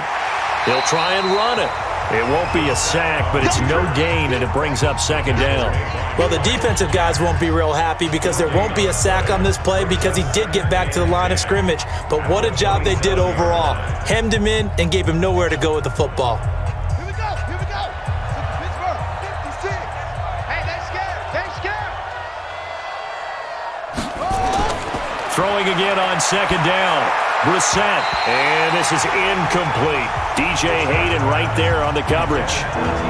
He'll try and run it. It won't be a sack, but it's no gain, and it brings up second down. Well, the defensive guys won't be real happy because there won't be a sack on this play because he did get back to the line of scrimmage. But what a job they did overall. Hemmed him in and gave him nowhere to go with the football. Here we go. Pittsburgh, 56. Hey, they're scared. Throwing again on second down. Brissett, and this is incomplete. DJ Hayden right there on the coverage.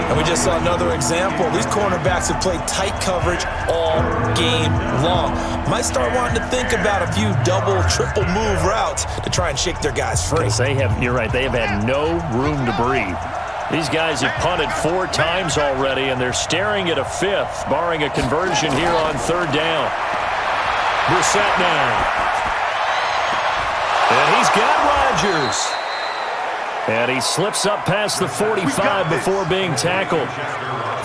And we just saw another example. These cornerbacks have played tight coverage all game long. Might start wanting to think about a few double, triple move routes to try and shake their guys free. You're right, they have had no room to breathe. These guys have punted 4 times already, and they're staring at a 5th, barring a conversion here on third down. Brissett now. And he's got Rodgers. And he slips up past the 45 before being tackled.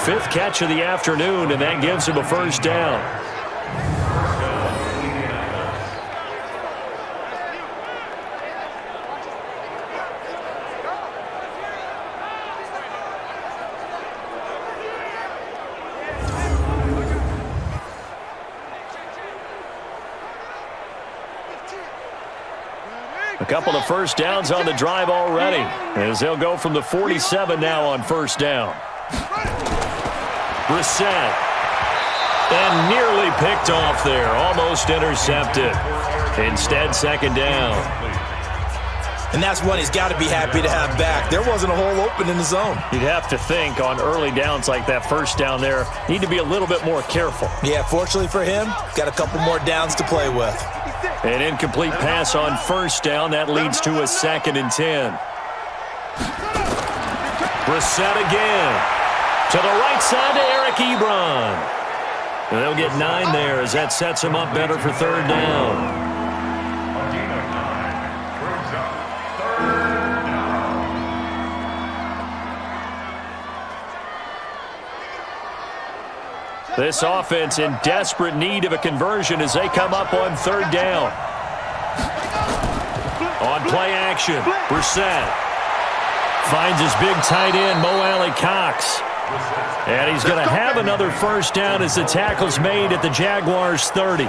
5th catch of the afternoon, and that gives him a first down. A couple of first downs on the drive already, as they'll go from the 47 now on first down. Brissett. And nearly picked off there. Almost intercepted. Instead, second down. And that's one he's got to be happy to have back. There wasn't a hole open in the zone. You'd have to think on early downs like that first down there, need to be a little bit more careful. Yeah, fortunately for him, got a couple more downs to play with. An incomplete pass on first down. That leads to a second and 10. Brissett again. To the right side to Eric Ebron. And they'll get 9 there as that sets them up better for third down. A gain of 9 brings up third down. This offense in desperate need of a conversion as they come up on third down. On play action, Brissett finds his big tight end, Mo Alley-Cox. And he's going to have another first down as the tackle's made at the Jaguars' 30.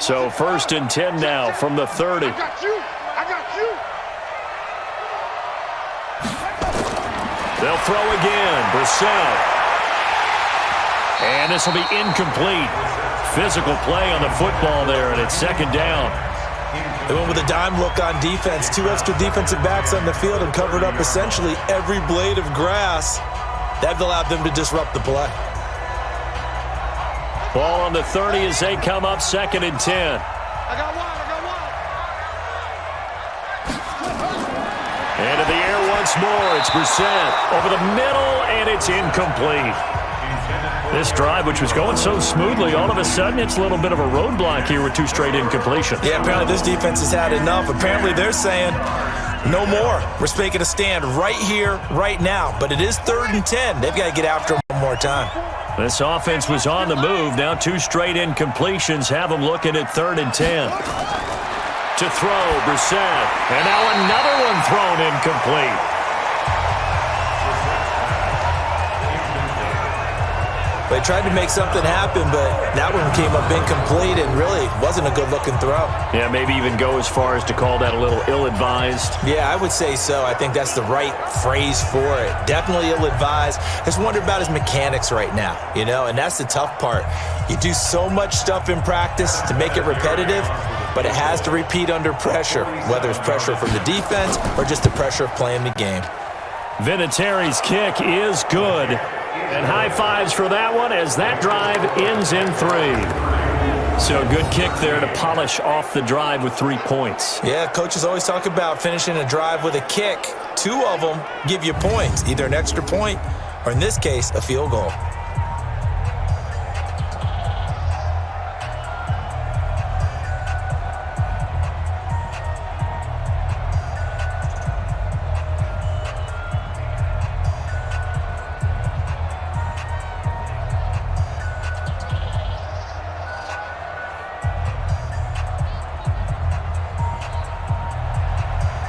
So first and 10 now from the 30. I got you. They'll throw again. Brissett. And this will be incomplete. Physical play on the football there, and it's second down. They went with a dime look on defense. 2 extra defensive backs on the field and covered up essentially every blade of grass. That allowed them to disrupt the play. Ball on the 30 as they come up second and 10. I got one. Into the air once more. It's Brissett over the middle, and it's incomplete. This drive, which was going so smoothly, all of a sudden it's a little bit of a roadblock here with 2 straight incompletions. Yeah, apparently this defense has had enough. Apparently they're saying no more. We're making a stand right here, right now. But it is third and 10. They've got to get after him one more time. This offense was on the move. Now 2 straight incompletions have them looking at third and 10. To throw, Brissett. And now another one thrown incomplete. They tried to make something happen, but that one came up incomplete and really wasn't a good-looking throw. Yeah, maybe even go as far as to call that a little ill-advised. Yeah, I would say so. I think that's the right phrase for it. Definitely ill-advised. Just wonder about his mechanics right now, you know, and that's the tough part. You do so much stuff in practice to make it repetitive, but it has to repeat under pressure, whether it's pressure from the defense or just the pressure of playing the game. Vinatieri's kick is good. And high fives for that one as that drive ends in 3. So good kick there to polish off the drive with 3 points. Yeah, coaches always talk about finishing a drive with a kick. 2 of them give you points, either an extra point or, in this case, a field goal.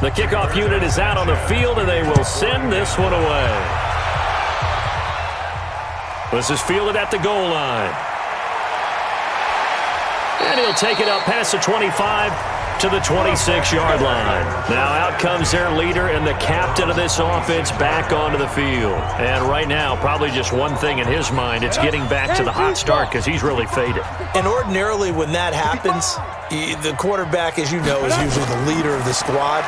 The kickoff unit is out on the field, and they will send this one away. This is fielded at the goal line. And he'll take it up past the 25 to the 26-yard line. Now out comes their leader and the captain of this offense back onto the field. And right now, probably just one thing in his mind, it's getting back to the hot start because he's really faded. And ordinarily when that happens, the quarterback, as you know, is usually the leader of the squad.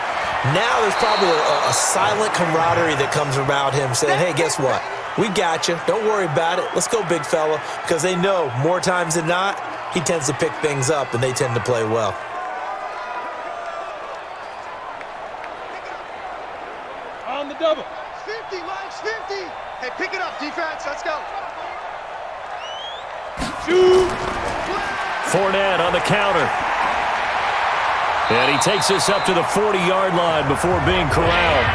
Now there's probably a silent camaraderie that comes about him saying, hey, guess what? We got you. Don't worry about it. Let's go, big fella. Because they know more times than not, he tends to pick things up, and they tend to play well. On the double. 50, Mike's 50. Hey, pick it up, defense. Let's go. Shoot. Fournette on the counter. And he takes this up to the 40-yard line before being corralled.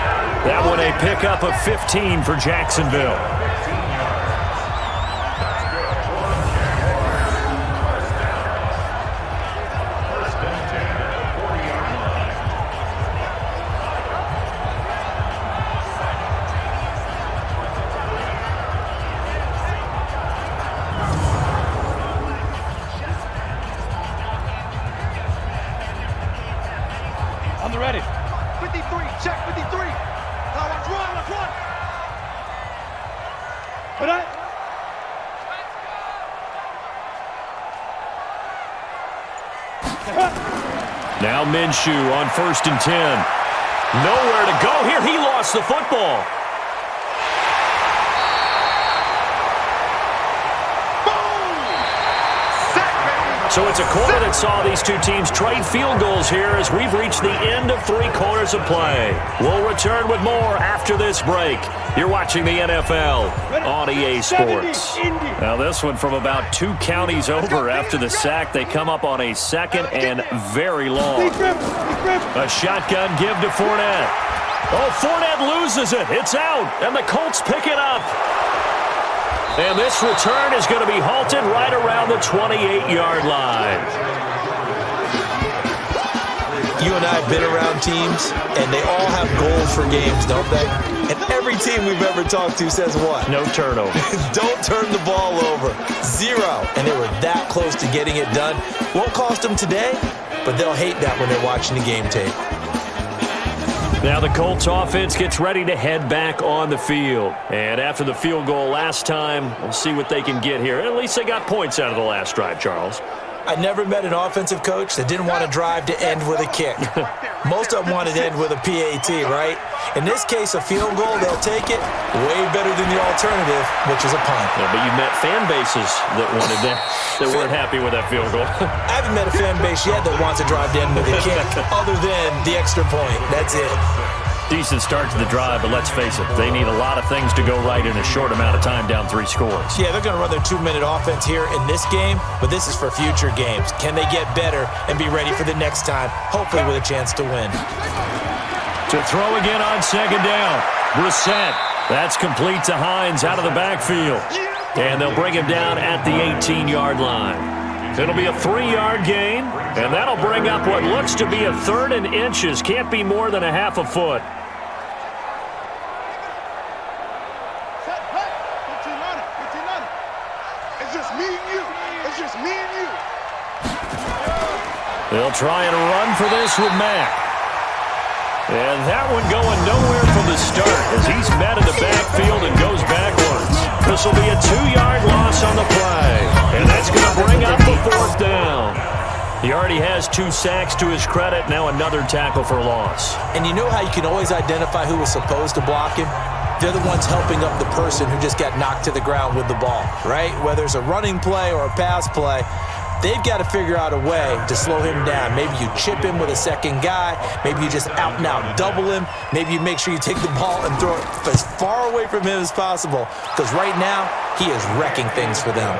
That one a pickup of 15 for Jacksonville. On the ready. 53, check 53. Now let's run. Put it. Now Minshew on 1st and 10. Nowhere to go here. He lost the football. So it's a quarter that saw these two teams trade field goals here as we've reached the end of 3 quarters of play. We'll return with more after this break. You're watching the NFL on EA Sports. Now this one from about 2 counties over after the sack. They come up on a 2nd and very long. A shotgun give to Fournette. Oh, Fournette loses it. It's out, and the Colts pick it up. And this return is going to be halted right around the 28-yard line. You and I have been around teams, and they all have goals for games, don't they? And every team we've ever talked to says what? No turnover. Don't turn the ball over. 0. And they were that close to getting it done. Won't cost them today, but they'll hate that when they're watching the game tape. Now the Colts offense gets ready to head back on the field. And after the field goal last time, we'll see what they can get here. At least they got points out of the last drive, Charles. I never met an offensive coach that didn't want to drive to end with a kick. Most of them wanted to end with a PAT, right? In this case, a field goal, they'll take it way better than the alternative, which is a punt. Yeah, but you met fan bases that wanted that weren't happy with that field goal. I haven't met a fan base yet that wants to drive to end with a kick other than the extra point. That's it. Decent start to the drive, but let's face it, they need a lot of things to go right in a short amount of time down 3 scores. Yeah, they're going to run their 2-minute offense here in this game, but this is for future games. Can they get better and be ready for the next time, hopefully with a chance to win? To throw again on 2nd down. Brissett. That's complete to Hines out of the backfield. And they'll bring him down at the 18-yard line. It'll be a 3-yard gain, and that'll bring up what looks to be a 3rd and inches. Can't be more than a half a foot. It's just me and you. It's just me and you. They'll try and run for this with Mack. And that one going nowhere from the start as he's met in the backfield and goes backwards. This will be a 2-yard loss on the play. And that's going to bring up the 4th down. He already has 2 sacks to his credit. Now another tackle for loss. And you know how you can always identify who was supposed to block him? They're the ones helping up the person who just got knocked to the ground with the ball, right? Whether it's a running play or a pass play, they've got to figure out a way to slow him down. Maybe you chip him with a second guy. Maybe you just out and out double him. Maybe you make sure you take the ball and throw it as far away from him as possible. Because right now, he is wrecking things for them.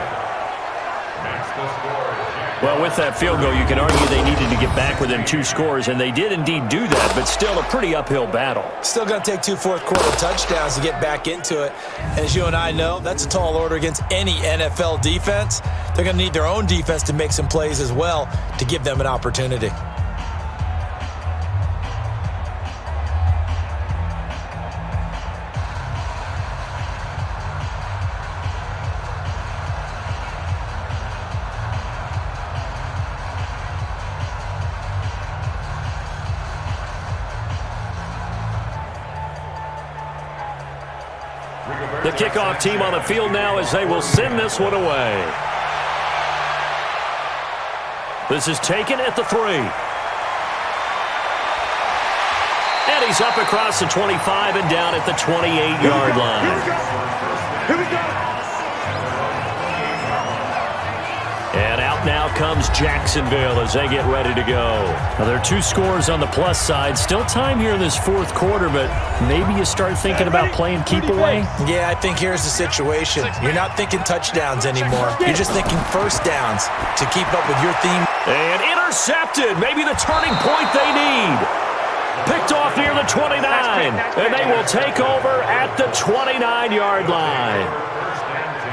Well, with that field goal, you can argue they needed to get back within 2 scores, and they did indeed do that, but still a pretty uphill battle. Still going to take 2 fourth-quarter touchdowns to get back into it. And as you and I know, that's a tall order against any NFL defense. They're going to need their own defense to make some plays as well to give them an opportunity. The kickoff team on the field now as they will send this one away. This is taken at the 3. And he's up across the 25 and down at the 28-yard line. Here we go. And out now comes Jacksonville as they get ready to go. Now, there are 2 scores on the plus side. Still time here in this 4th quarter, but maybe you start thinking about playing keep away. Yeah, I think here's the situation. You're not thinking touchdowns anymore. You're just thinking first downs to keep up with your theme. And intercepted. Maybe the turning point they need. Picked off near the 29. And they will take over at the 29-yard line.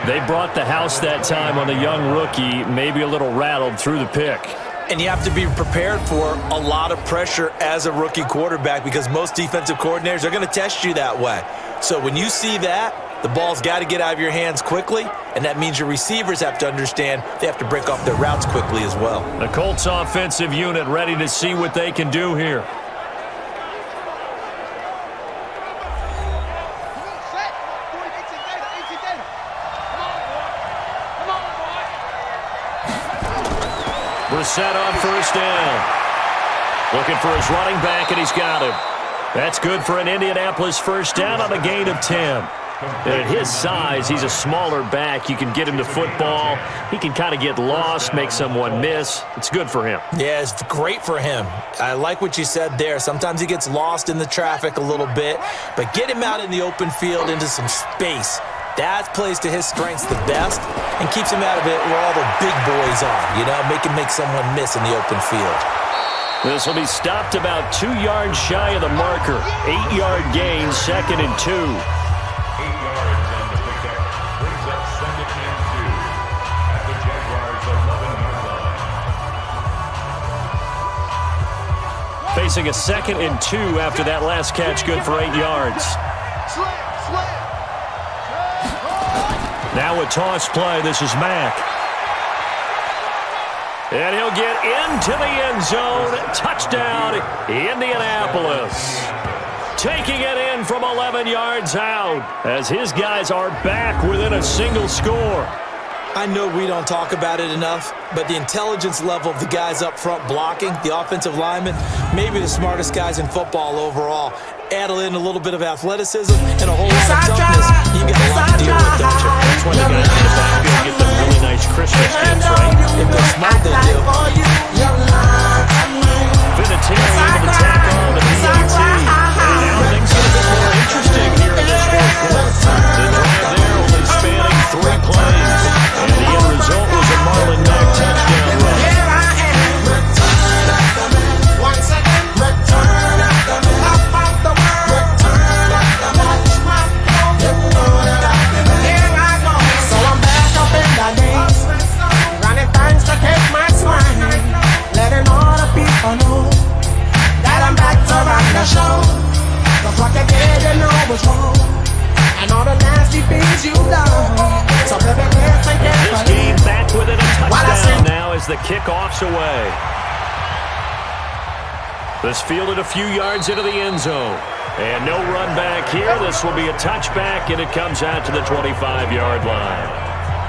They brought the house that time on the young rookie, maybe a little rattled through the pick. And you have to be prepared for a lot of pressure as a rookie quarterback because most defensive coordinators are going to test you that way. So when you see that, the ball's got to get out of your hands quickly, and that means your receivers have to understand they have to break off their routes quickly as well. The Colts offensive unit ready to see what they can do here. Brissett on first down. Looking for his running back, and he's got him. That's good for an Indianapolis first down on a gain of 10. And at his size, he's a smaller back. You can get him to football. He can kind of get lost, make someone miss. It's good for him. Yeah, it's great for him. I like what you said there. Sometimes he gets lost in the traffic a little bit, but get him out in the open field into some space. That plays to his strengths the best and keeps him out of it where all the big boys are, make him make someone miss in the open field. This will be stopped about 2 yards shy of the marker. 8-yard gain, 2nd and 2. 8 yards on the pickup. Brings up 2nd and 2 at the Jaguars' 11-yard line. Facing a 2nd and 2 after that last catch, good for 8 yards. Now a toss play. This is Mack. And he'll get into the end zone. Touchdown, Indianapolis. Taking it in from 11 yards out as his guys are back within a single score. I know we don't talk about it enough, but the intelligence level of the guys up front blocking, the offensive linemen, maybe the smartest guys in football overall. Add in a little bit of athleticism and a whole lot of toughness. You got a lot to deal with, don't you? That's when the guys in the backfield get them really nice Christmas gifts, right? If they're smart, they do. Vinatieri able to tack on the PAT. And now things get a bit more interesting here in this fourth quarter. The drive there only spanning 3 plays. And the end result was a Marlon Mack touchdown run. This team back within a touchdown now as the kickoff's away. This fielded a few yards into the end zone. And no run back here. This will be a touchback, and it comes out to the 25-yard line.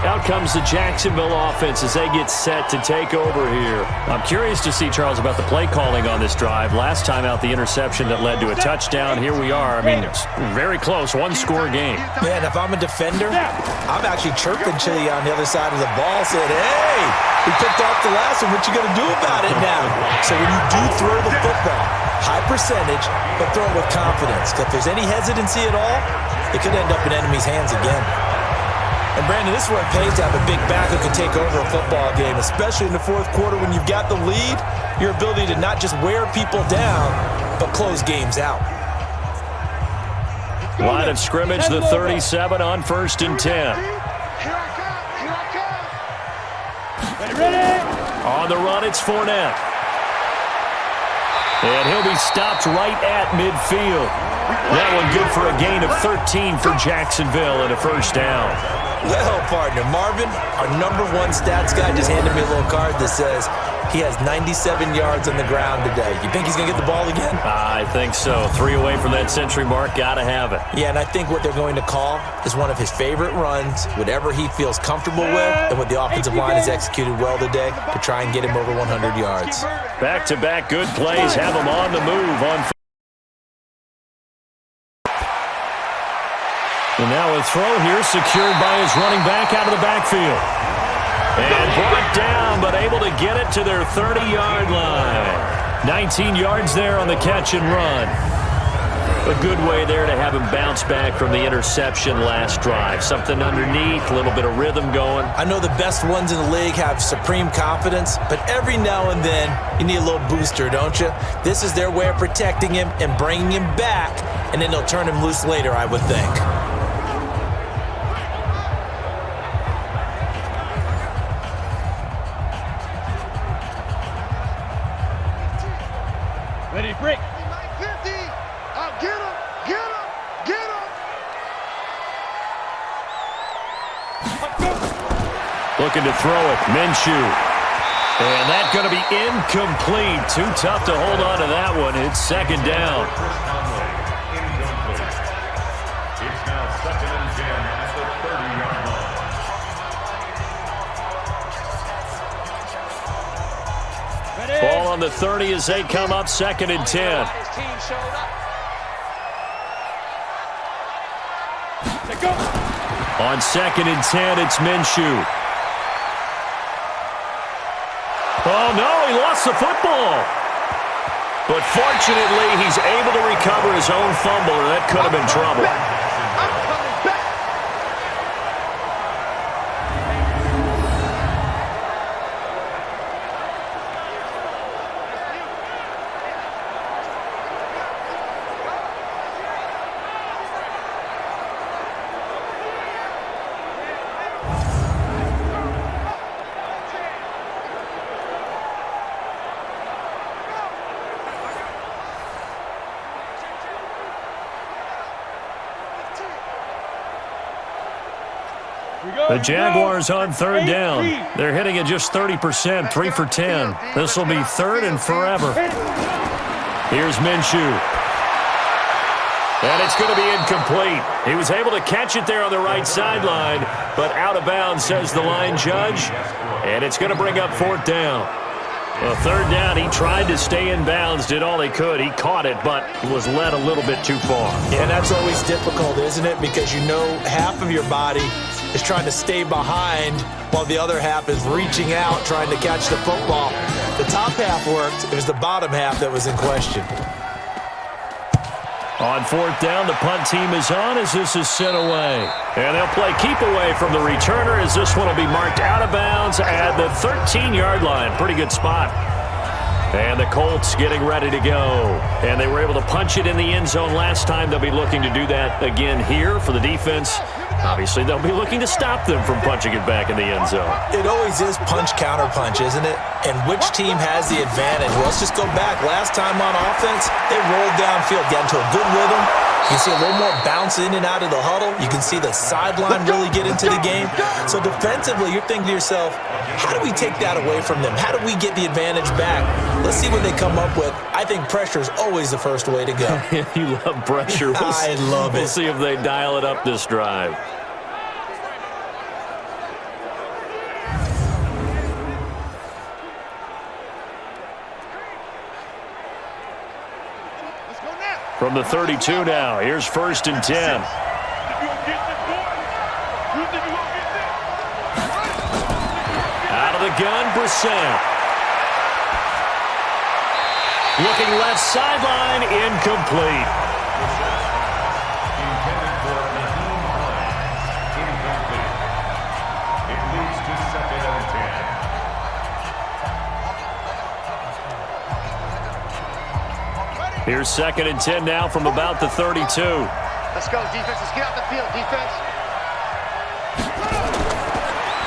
Out comes the Jacksonville offense as they get set to take over here. I'm curious to see, Charles, about the play calling on this drive. Last time out, the interception that led to a touchdown. Here we are. I mean, it's very close, one-score game. Yeah, and if I'm a defender, I'm actually chirping Chili on the other side of the ball, saying, hey, we picked off the last one. What you going to do about it now? So when you do throw the football, high percentage, but throw it with confidence. If there's any hesitancy at all, it could end up in enemy's hands again. And, Brandon, this is where it pays to have a big back who can take over a football game, especially in the fourth quarter when you've got the lead, your ability to not just wear people down, but close games out. Line of scrimmage, the 37 on 1st and 10. Here I come. Ready? On the run, it's Fournette. And he'll be stopped right at midfield. That one good for a gain of 13 for Jacksonville and a first down. Well, partner, Marvin, our #1 stats guy, just handed me a little card that says he has 97 yards on the ground today. You think he's going to get the ball again? I think so. 3 away from that century mark. Got to have it. Yeah, and I think what they're going to call is one of his favorite runs, whatever he feels comfortable with, and what the offensive line has executed well today to try and get him over 100 yards. Back-to-back good plays have him on the move on. And now a throw here secured by his running back out of the backfield. And brought down, but able to get it to their 30-yard line. 19 yards there on the catch and run. A good way there to have him bounce back from the interception last drive. Something underneath, a little bit of rhythm going. I know the best ones in the league have supreme confidence, but every now and then you need a little booster, don't you? This is their way of protecting him and bringing him back, and then they'll turn him loose later, I would think. Ready, break. 50. Get him. Get him. Get him. Looking to throw it. Minshew. And that's going to be incomplete. Too tough to hold on to that one. It's 2nd down. It's now 2nd and 10 at the 30-yard line. Ball on the 30 as they come up 2nd and 10. His team showed up. On 2nd and 10, it's Minshew. Oh, no, he lost the football. But fortunately, he's able to recover his own fumble, and that could have been trouble. The Jaguars on 3rd down. They're hitting at just 30%, 3 for 10. This will be 3rd and forever. Here's Minshew. And it's going to be incomplete. He was able to catch it there on the right sideline, but out of bounds, says the line judge. And it's going to bring up 4th down. Well, 3rd down, he tried to stay in bounds, did all he could. He caught it, but was led a little bit too far. Yeah, and that's always difficult, isn't it? Because you know half of your body is trying to stay behind while the other half is reaching out, trying to catch the football. The top half worked. It was the bottom half that was in question. On 4th down, the punt team is on as this is sent away. And they'll play keep away from the returner as this one will be marked out of bounds at the 13-yard line. Pretty good spot. And the Colts getting ready to go. And they were able to punch it in the end zone last time. They'll be looking to do that again here for the defense. Obviously, they'll be looking to stop them from punching it back in the end zone. It always is punch-counter-punch, isn't it? And which team has the advantage? Well, let's just go back. Last time on offense, they rolled downfield, got into a good rhythm. You can see a little more bounce in and out of the huddle. You can see the sideline really get into the game. So defensively, you're thinking to yourself, how do we take that away from them? How do we get the advantage back? Let's see what they come up with. I think pressure is always the first way to go. You love pressure. I love it. We'll see if they dial it up this drive. From the 32 now, here's 1st and 10. Out of the gun, Brissett. Looking left sideline, incomplete. Intended for Naheem Hines. Incomplete. It leads to 2nd and 10. Here's 2nd and 10 now from about the 32. Let's go, defense. Let's get out the field, defense.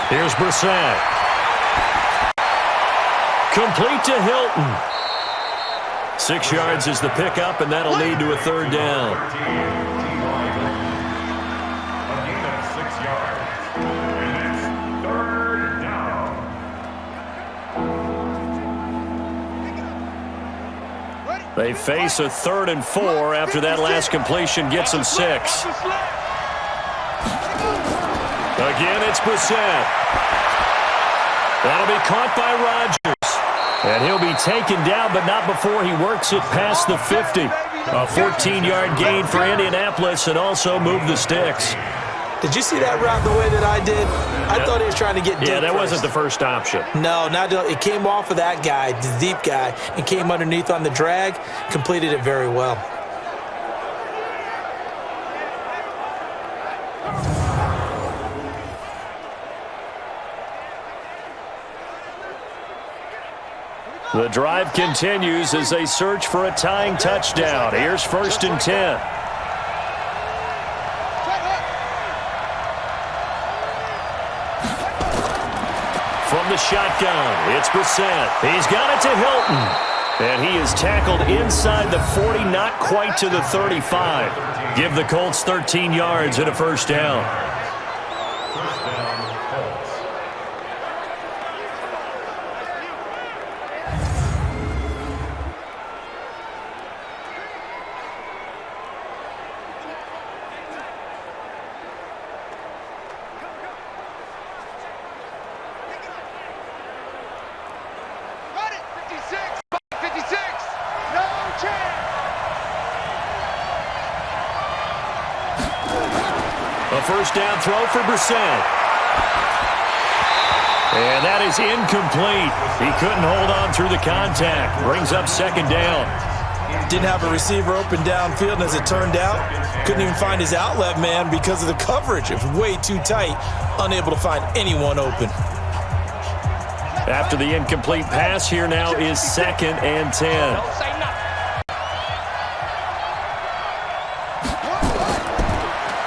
Here's Brissett. Complete to Hilton. 6 yards is the pickup, and that'll lead to a 3rd down. A gain of 6 yards. And it's 3rd down. They face a 3rd and 4 after that last completion gets them 6. Again, it's Brissett. That'll be caught by Rodgers. And he'll be taken down, but not before he works it past the 50. A 14-yard gain for Indianapolis and also move the sticks. Did you see that route the way that I did? I thought he was trying to get deep. Yeah, that first. wasn't the first option. No, it came off of that guy, the deep guy, and came underneath on the drag, completed it very well. The drive continues as they search for a tying touchdown. Here's 1st and 10. From the shotgun, it's Brissett. He's got it to Hilton. And he is tackled inside the 40, not quite to the 35. Give the Colts 13 yards and a 1st down. First down, Colts. Got it. 56. No chance. A first down throw for Brissett. And that is incomplete. He couldn't hold on through the contact. Brings up second down. Didn't have a receiver open downfield, and as it turned out, couldn't even find his outlet man because of the coverage. It was way too tight, unable to find anyone open. After the incomplete pass, here now is 2nd and 10. Don't say nothing.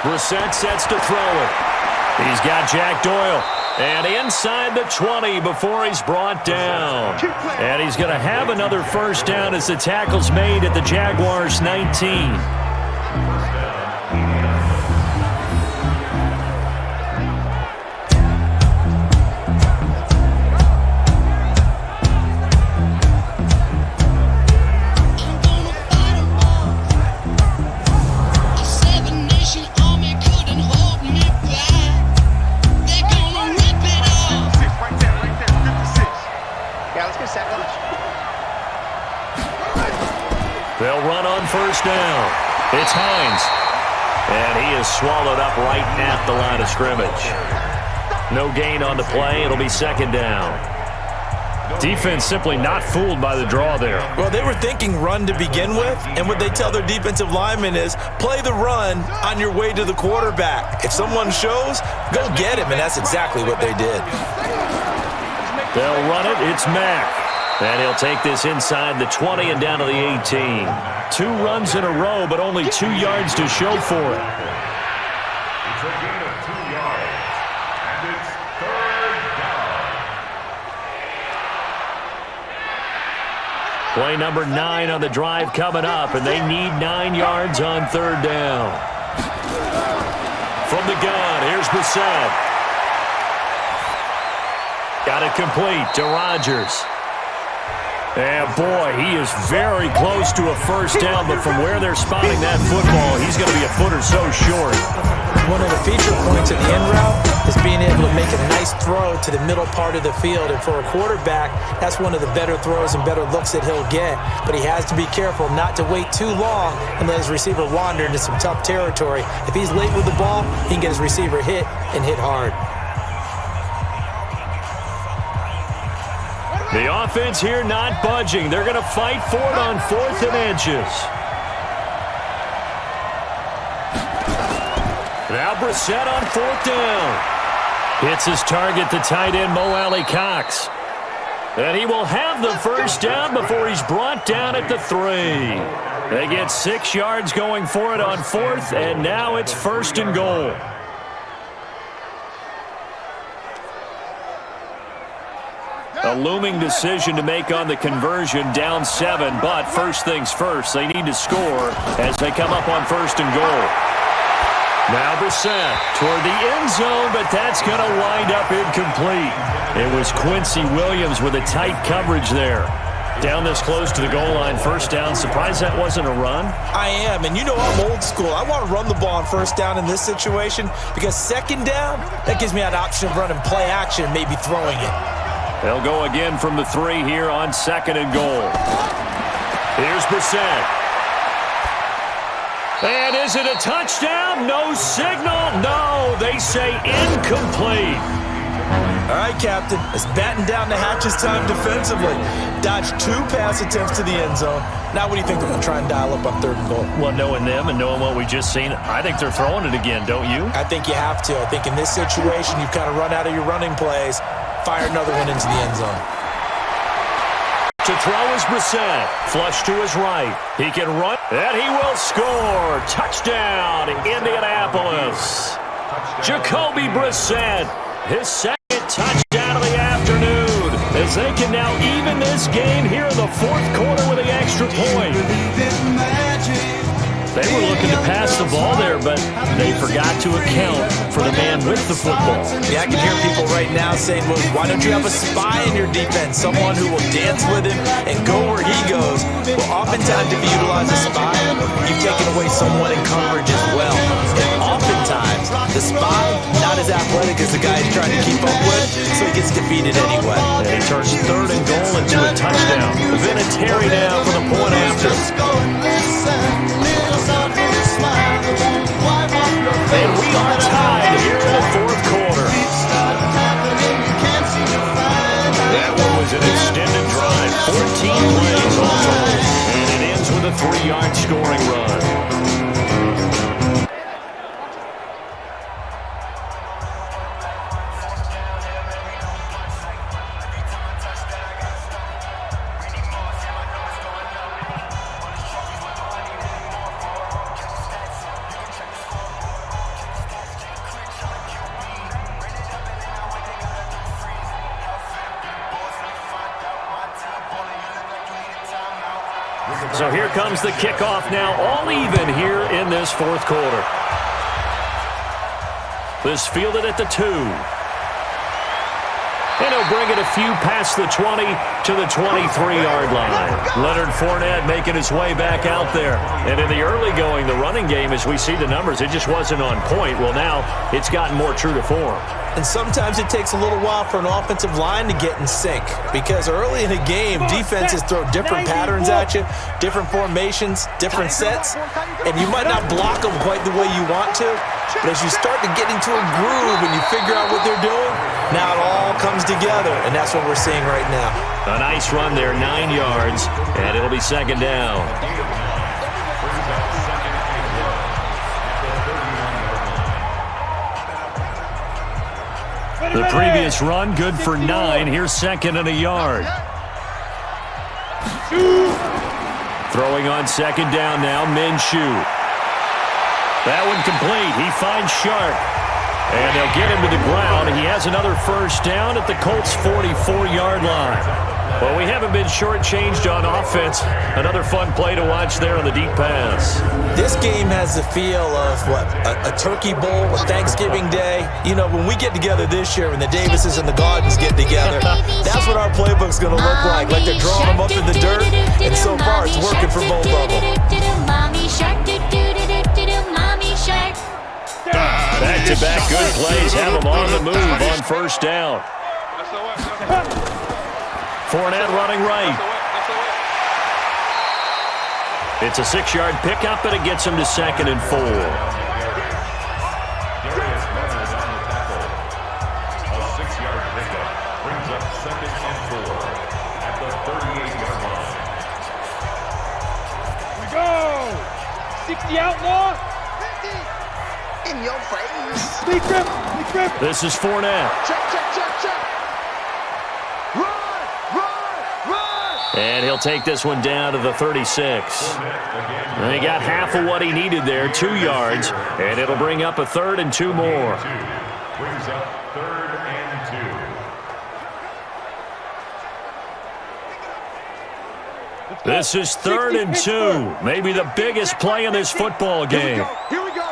Brissett sets to throw it. He's got Jack Doyle. And inside the 20 before he's brought down. And he's going to have another first down as the tackle's made at the Jaguars' 19. They'll run on first down. It's Hines. And he is swallowed up right at the line of scrimmage. No gain on the play. It'll be second down. Defense simply not fooled by the draw there. Well, they were thinking run to begin with, and what they tell their defensive linemen is play the run on your way to the quarterback. If someone shows, go get him, and that's exactly what they did. They'll run it. It's Mack. And he'll take this inside the 20 and down to the 18. 2 runs in a row, but only 2 yards to show for it. It's a gain of 2 yards, and it's 3rd down. Play number 9 on the drive coming up, and they need 9 yards on 3rd down. From the gun, here's Brissett. Got it complete to Rodgers. And, boy, he is very close to a first down, but from where they're spotting that football, he's going to be a foot or so short. One of the feature points of the end route is being able to make a nice throw to the middle part of the field. And for a quarterback, that's one of the better throws and better looks that he'll get. But he has to be careful not to wait too long and let his receiver wander into some tough territory. If he's late with the ball, he can get his receiver hit and hit hard. The offense here not budging. They're going to fight for it on 4th and inches. Now Brissett on 4th down. Hits his target, the tight end, Mo Alley Cox. And he will have the first down before he's brought down at the 3. They get 6 yards going for it on 4th, and now it's 1st and goal. A looming decision to make on the conversion, down 7, but first things first, they need to score as they come up on 1st and goal. Now Brissett toward the end zone, but that's going to wind up incomplete. It was Quincy Williams with a tight coverage there. Down this close to the goal line, first down. Surprised that wasn't a run? I am, and you know I'm old school. I want to run the ball on first down in this situation because second down, that gives me an option of running play action, maybe throwing it. They'll go again from the 3 here on 2nd and goal. Here's Brissett. And is it a touchdown? No signal. No, they say incomplete. All right, Captain. It's batting down the hatches time defensively. Dodged 2 pass attempts to the end zone. Now what do you think they're going to try and dial up on 3rd and goal? Well, knowing them and knowing what we just seen, I think they're throwing it again, don't you? I think you have to. I think in this situation, you've kind of run out of your running plays. Fire another one into the end zone. To throw is Brissett. Flush to his right. He can run, and he will score. Touchdown, Indianapolis. Jacoby Brissett, his 2nd touchdown of the afternoon, as they can now even this game here in the 4th quarter with an extra point. They were looking to pass the ball there, but they forgot to account for the man with the football. Yeah, I can hear people right now saying, well, why don't you have a spy in your defense, someone who will dance with him and go where he goes? Well, oftentimes if you utilize a spy, you've taken away someone in coverage as well. And oftentimes, the spy, not as athletic as the guy he's trying to keep up with, so he gets defeated anyway. And he turns 3rd and goal into a touchdown. Vinatieri now for the point after. And we are tied 43-yard scoring run. So here comes the kickoff now, all even here in this fourth quarter. This fielded at the 2. And he'll bring it a few past the 20 to the 23-yard line. Leonard Fournette making his way back out there. And in the early going, the running game, as we see the numbers, it just wasn't on point. Well, now it's gotten more true to form. And sometimes it takes a little while for an offensive line to get in sync, because early in a game, defenses throw different patterns at you, different formations, different sets, and you might not block them quite the way you want to, but as you start to get into a groove and you figure out what they're doing, now it all comes together, and that's what we're seeing right now. A nice run there, 9 yards, and it'll be second down. The previous run, good for 9. Here's second and a yard. Throwing on second down now, Minshew. That one complete. He finds Sharp. And they'll get him to the ground. He has another first down at the Colts' 44-yard line. Well, we haven't been shortchanged on offense. Another fun play to watch there on the deep pass. This game has the feel of, a turkey bowl, a Thanksgiving Day. You know, when we get together this year and the Davises and the Gardens get together, that's what our playbook's going to look like. Like they're drawing them up in the dirt, and so far it's working for both of them. Back-to-back good plays have them on the move on first down. Fournette running right. It's a 6-yard pickup, and it gets him to second and 4. Darius Leonard on the tackle. A 6-yard pickup brings up second and 4 at the 38-yard line. We go! 60 outlaw! 50! In your face! Big grip! This is Fournette. Check! And he'll take this one down to the 36. And he got half of what he needed there, 2 yards, and it'll bring up a 3rd and 2 more. Brings up 3rd and 2. This is 3rd and 2. Maybe the biggest play in this football game. Here we go!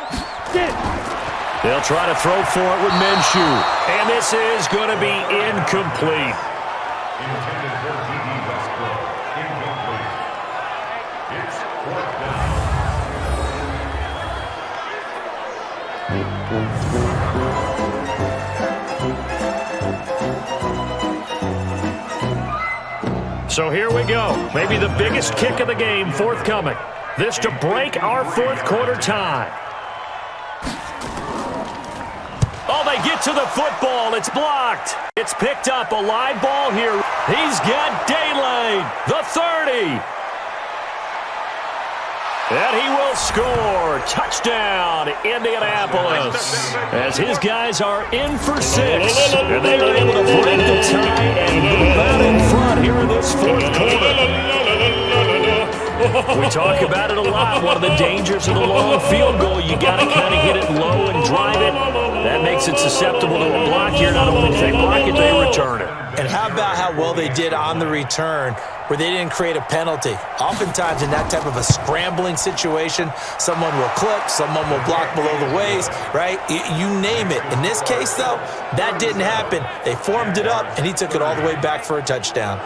They'll try to throw for it with Minshew. And this is going to be incomplete. Intended for D.D. Westbrook. Incomplete. It's 4th down. So here we go. Maybe the biggest kick of the game forthcoming. This to break our fourth quarter tie. Oh, they get to the football. It's blocked. It's picked up. A live ball here. He's got Daylane, the 30. And he will score. Touchdown, Indianapolis. As his guys are in for 6. And they are able to break the tie and move out in front here in this fourth quarter. We talk about it a lot. One of the dangers of the long field goal, you got to kind of hit it low and drive it. That makes it susceptible to a block here. Not only do they block it, they return it. And how about how well they did on the return, where they didn't create a penalty? Oftentimes in that type of a scrambling situation, someone will clip, someone will block below the waist, right? You name it. In this case, though, that didn't happen. They formed it up, and he took it all the way back for a touchdown.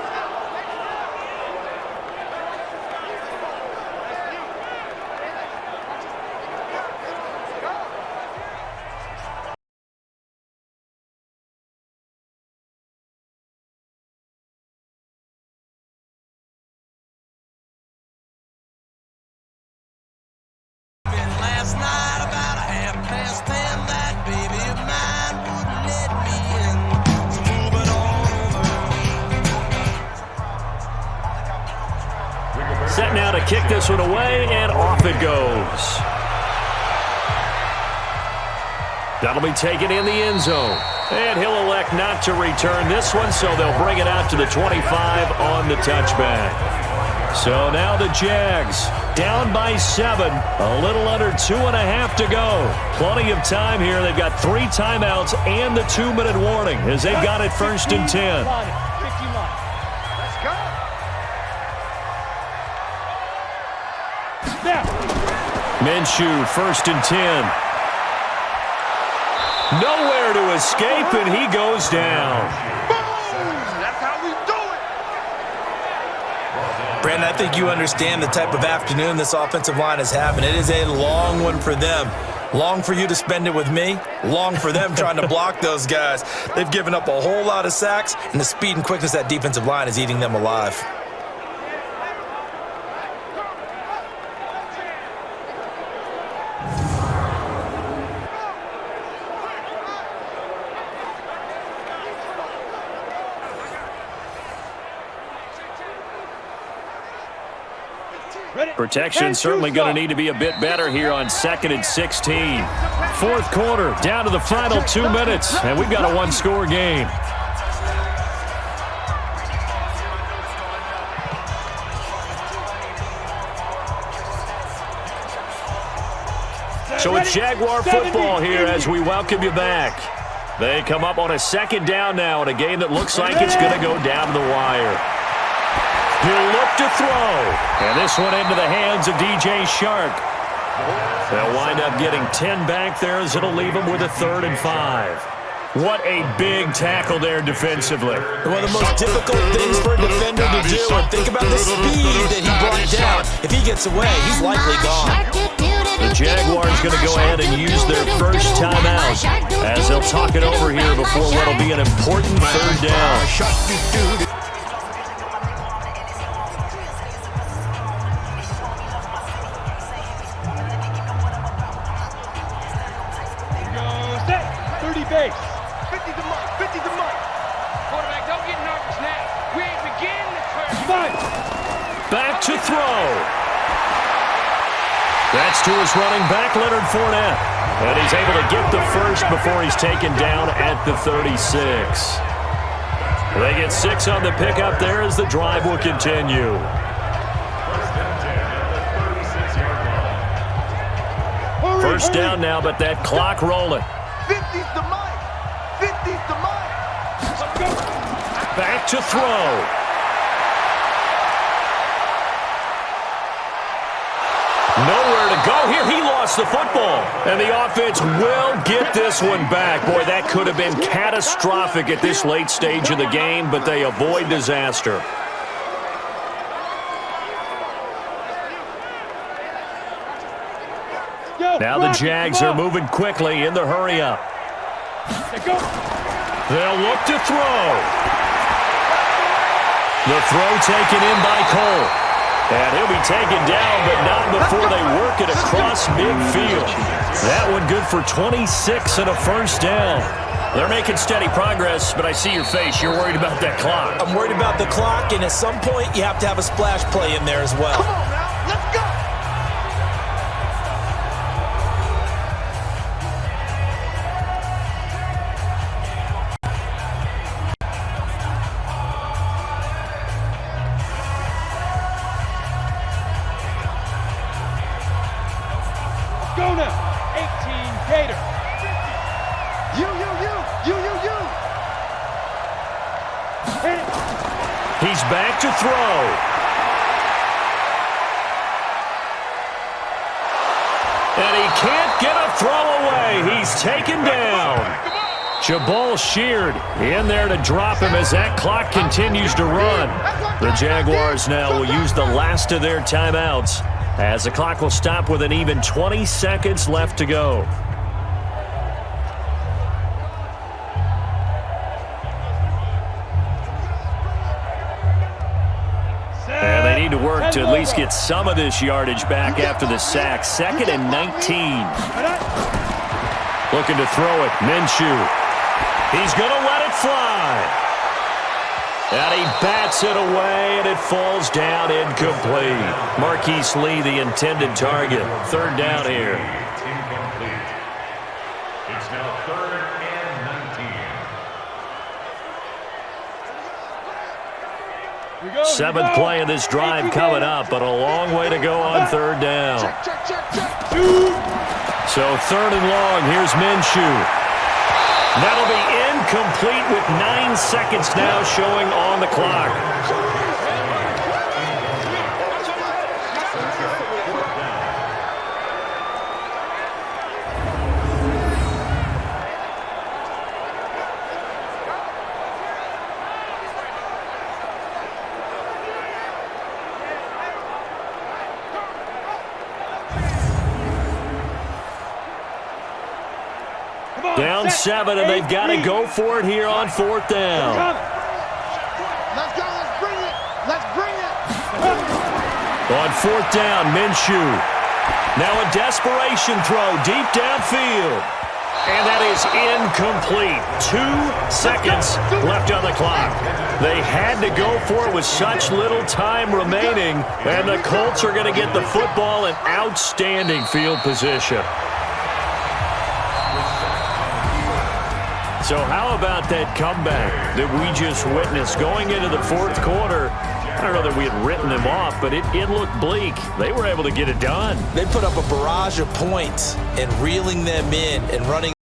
Last night about 10:30, that baby of mine wouldn't let me in. So move it on over. kick this one away, and off it goes. That'll be taken in the end zone. And he'll elect not to return this one, so they'll bring it out to the 25 on the touchback. So now the Jags down by 7, a little under 2.5 to go. Plenty of time here. They've got 3 timeouts and the 2-minute warning as they've got it 1st and 10. Let's go. Minshew, 1st and 10. Nowhere to escape, and he goes down. That's how we do it. Brandon, I think you understand the type of afternoon this offensive line is having. It is a long one for them. Long for you to spend it with me. Long for them trying to block those guys. They've given up a whole lot of sacks, and the speed and quickness of that defensive line is eating them alive. Protection certainly going to need to be a bit better here on 2nd and 16. 4th quarter, down to the final 2 minutes, and we've got a 1-score game. So it's Jaguar football here as we welcome you back. They come up on a 2nd down now in a game that looks like it's going to go down to the wire. He'll look to throw. And this one into the hands of DJ Shark. They'll wind up getting 10 back there as it'll leave them with a 3rd and 5. What a big tackle there defensively. One of the most difficult things for a defender to do. And think about the speed that he brought down. If he gets away, he's likely gone. The Jaguars going to go ahead and use their first timeout as they'll talk it over here before what will be an important 3rd down. Base. 50 to Mike. 50 to Mike. Quarterback, don't get nervous now. We ain't beginning the first. Back to throw. That's to his running back, Leonard Fournette. And he's able to get the first before he's taken down at the 36. They get 6 on the pickup there as the drive will continue. First down now, but that clock rolling. 50's to Mike. 50's to Mike. Back to throw. Nowhere to go here. He lost the football. And the offense will get this one back. Boy, that could have been catastrophic at this late stage of the game, but they avoid disaster. Now the Jags are moving quickly in the hurry-up. They'll look to throw. The throw taken in by Cole. And he'll be taken down, but not before they work it across midfield. That one good for 26 and a first down. They're making steady progress, but I see your face. You're worried about that clock. I'm worried about the clock, and at some point, you have to have a splash play in there as well. Come on now. Let's go. Go now. 18 Gator. You. He's back to throw. And he can't get a throw away. He's taken down. Jabal Sheard in there to drop him as that clock continues to run. The Jaguars now will use the last of their timeouts as the clock will stop with an even 20 seconds left to go. And they need to work to at least get some of this yardage back after the sack. 2nd and 19. Looking to throw it. Minshew. He's going to let it fly. And he bats Bats it away, and it falls down incomplete. Marquise Lee, the intended target. Third down here. Incomplete. It's now 3rd and 19. Seventh play of this drive coming up, but a long way to go on third down. So 3rd and long, here's Minshew. That'll be incomplete with 9 seconds now showing on the clock. Down 7, and they've got to go for it here on 4th down. Let's go. Let's bring it. Let's bring it. On 4th down, Minshew. Now a desperation throw deep downfield. And that is incomplete. 2 seconds left on the clock. They had to go for it with such little time remaining, and the Colts are going to get the football in outstanding field position. So how about that comeback that we just witnessed going into the 4th quarter? I don't know that we had written them off, but it looked bleak. They were able to get it done. They put up a barrage of points and reeling them in and running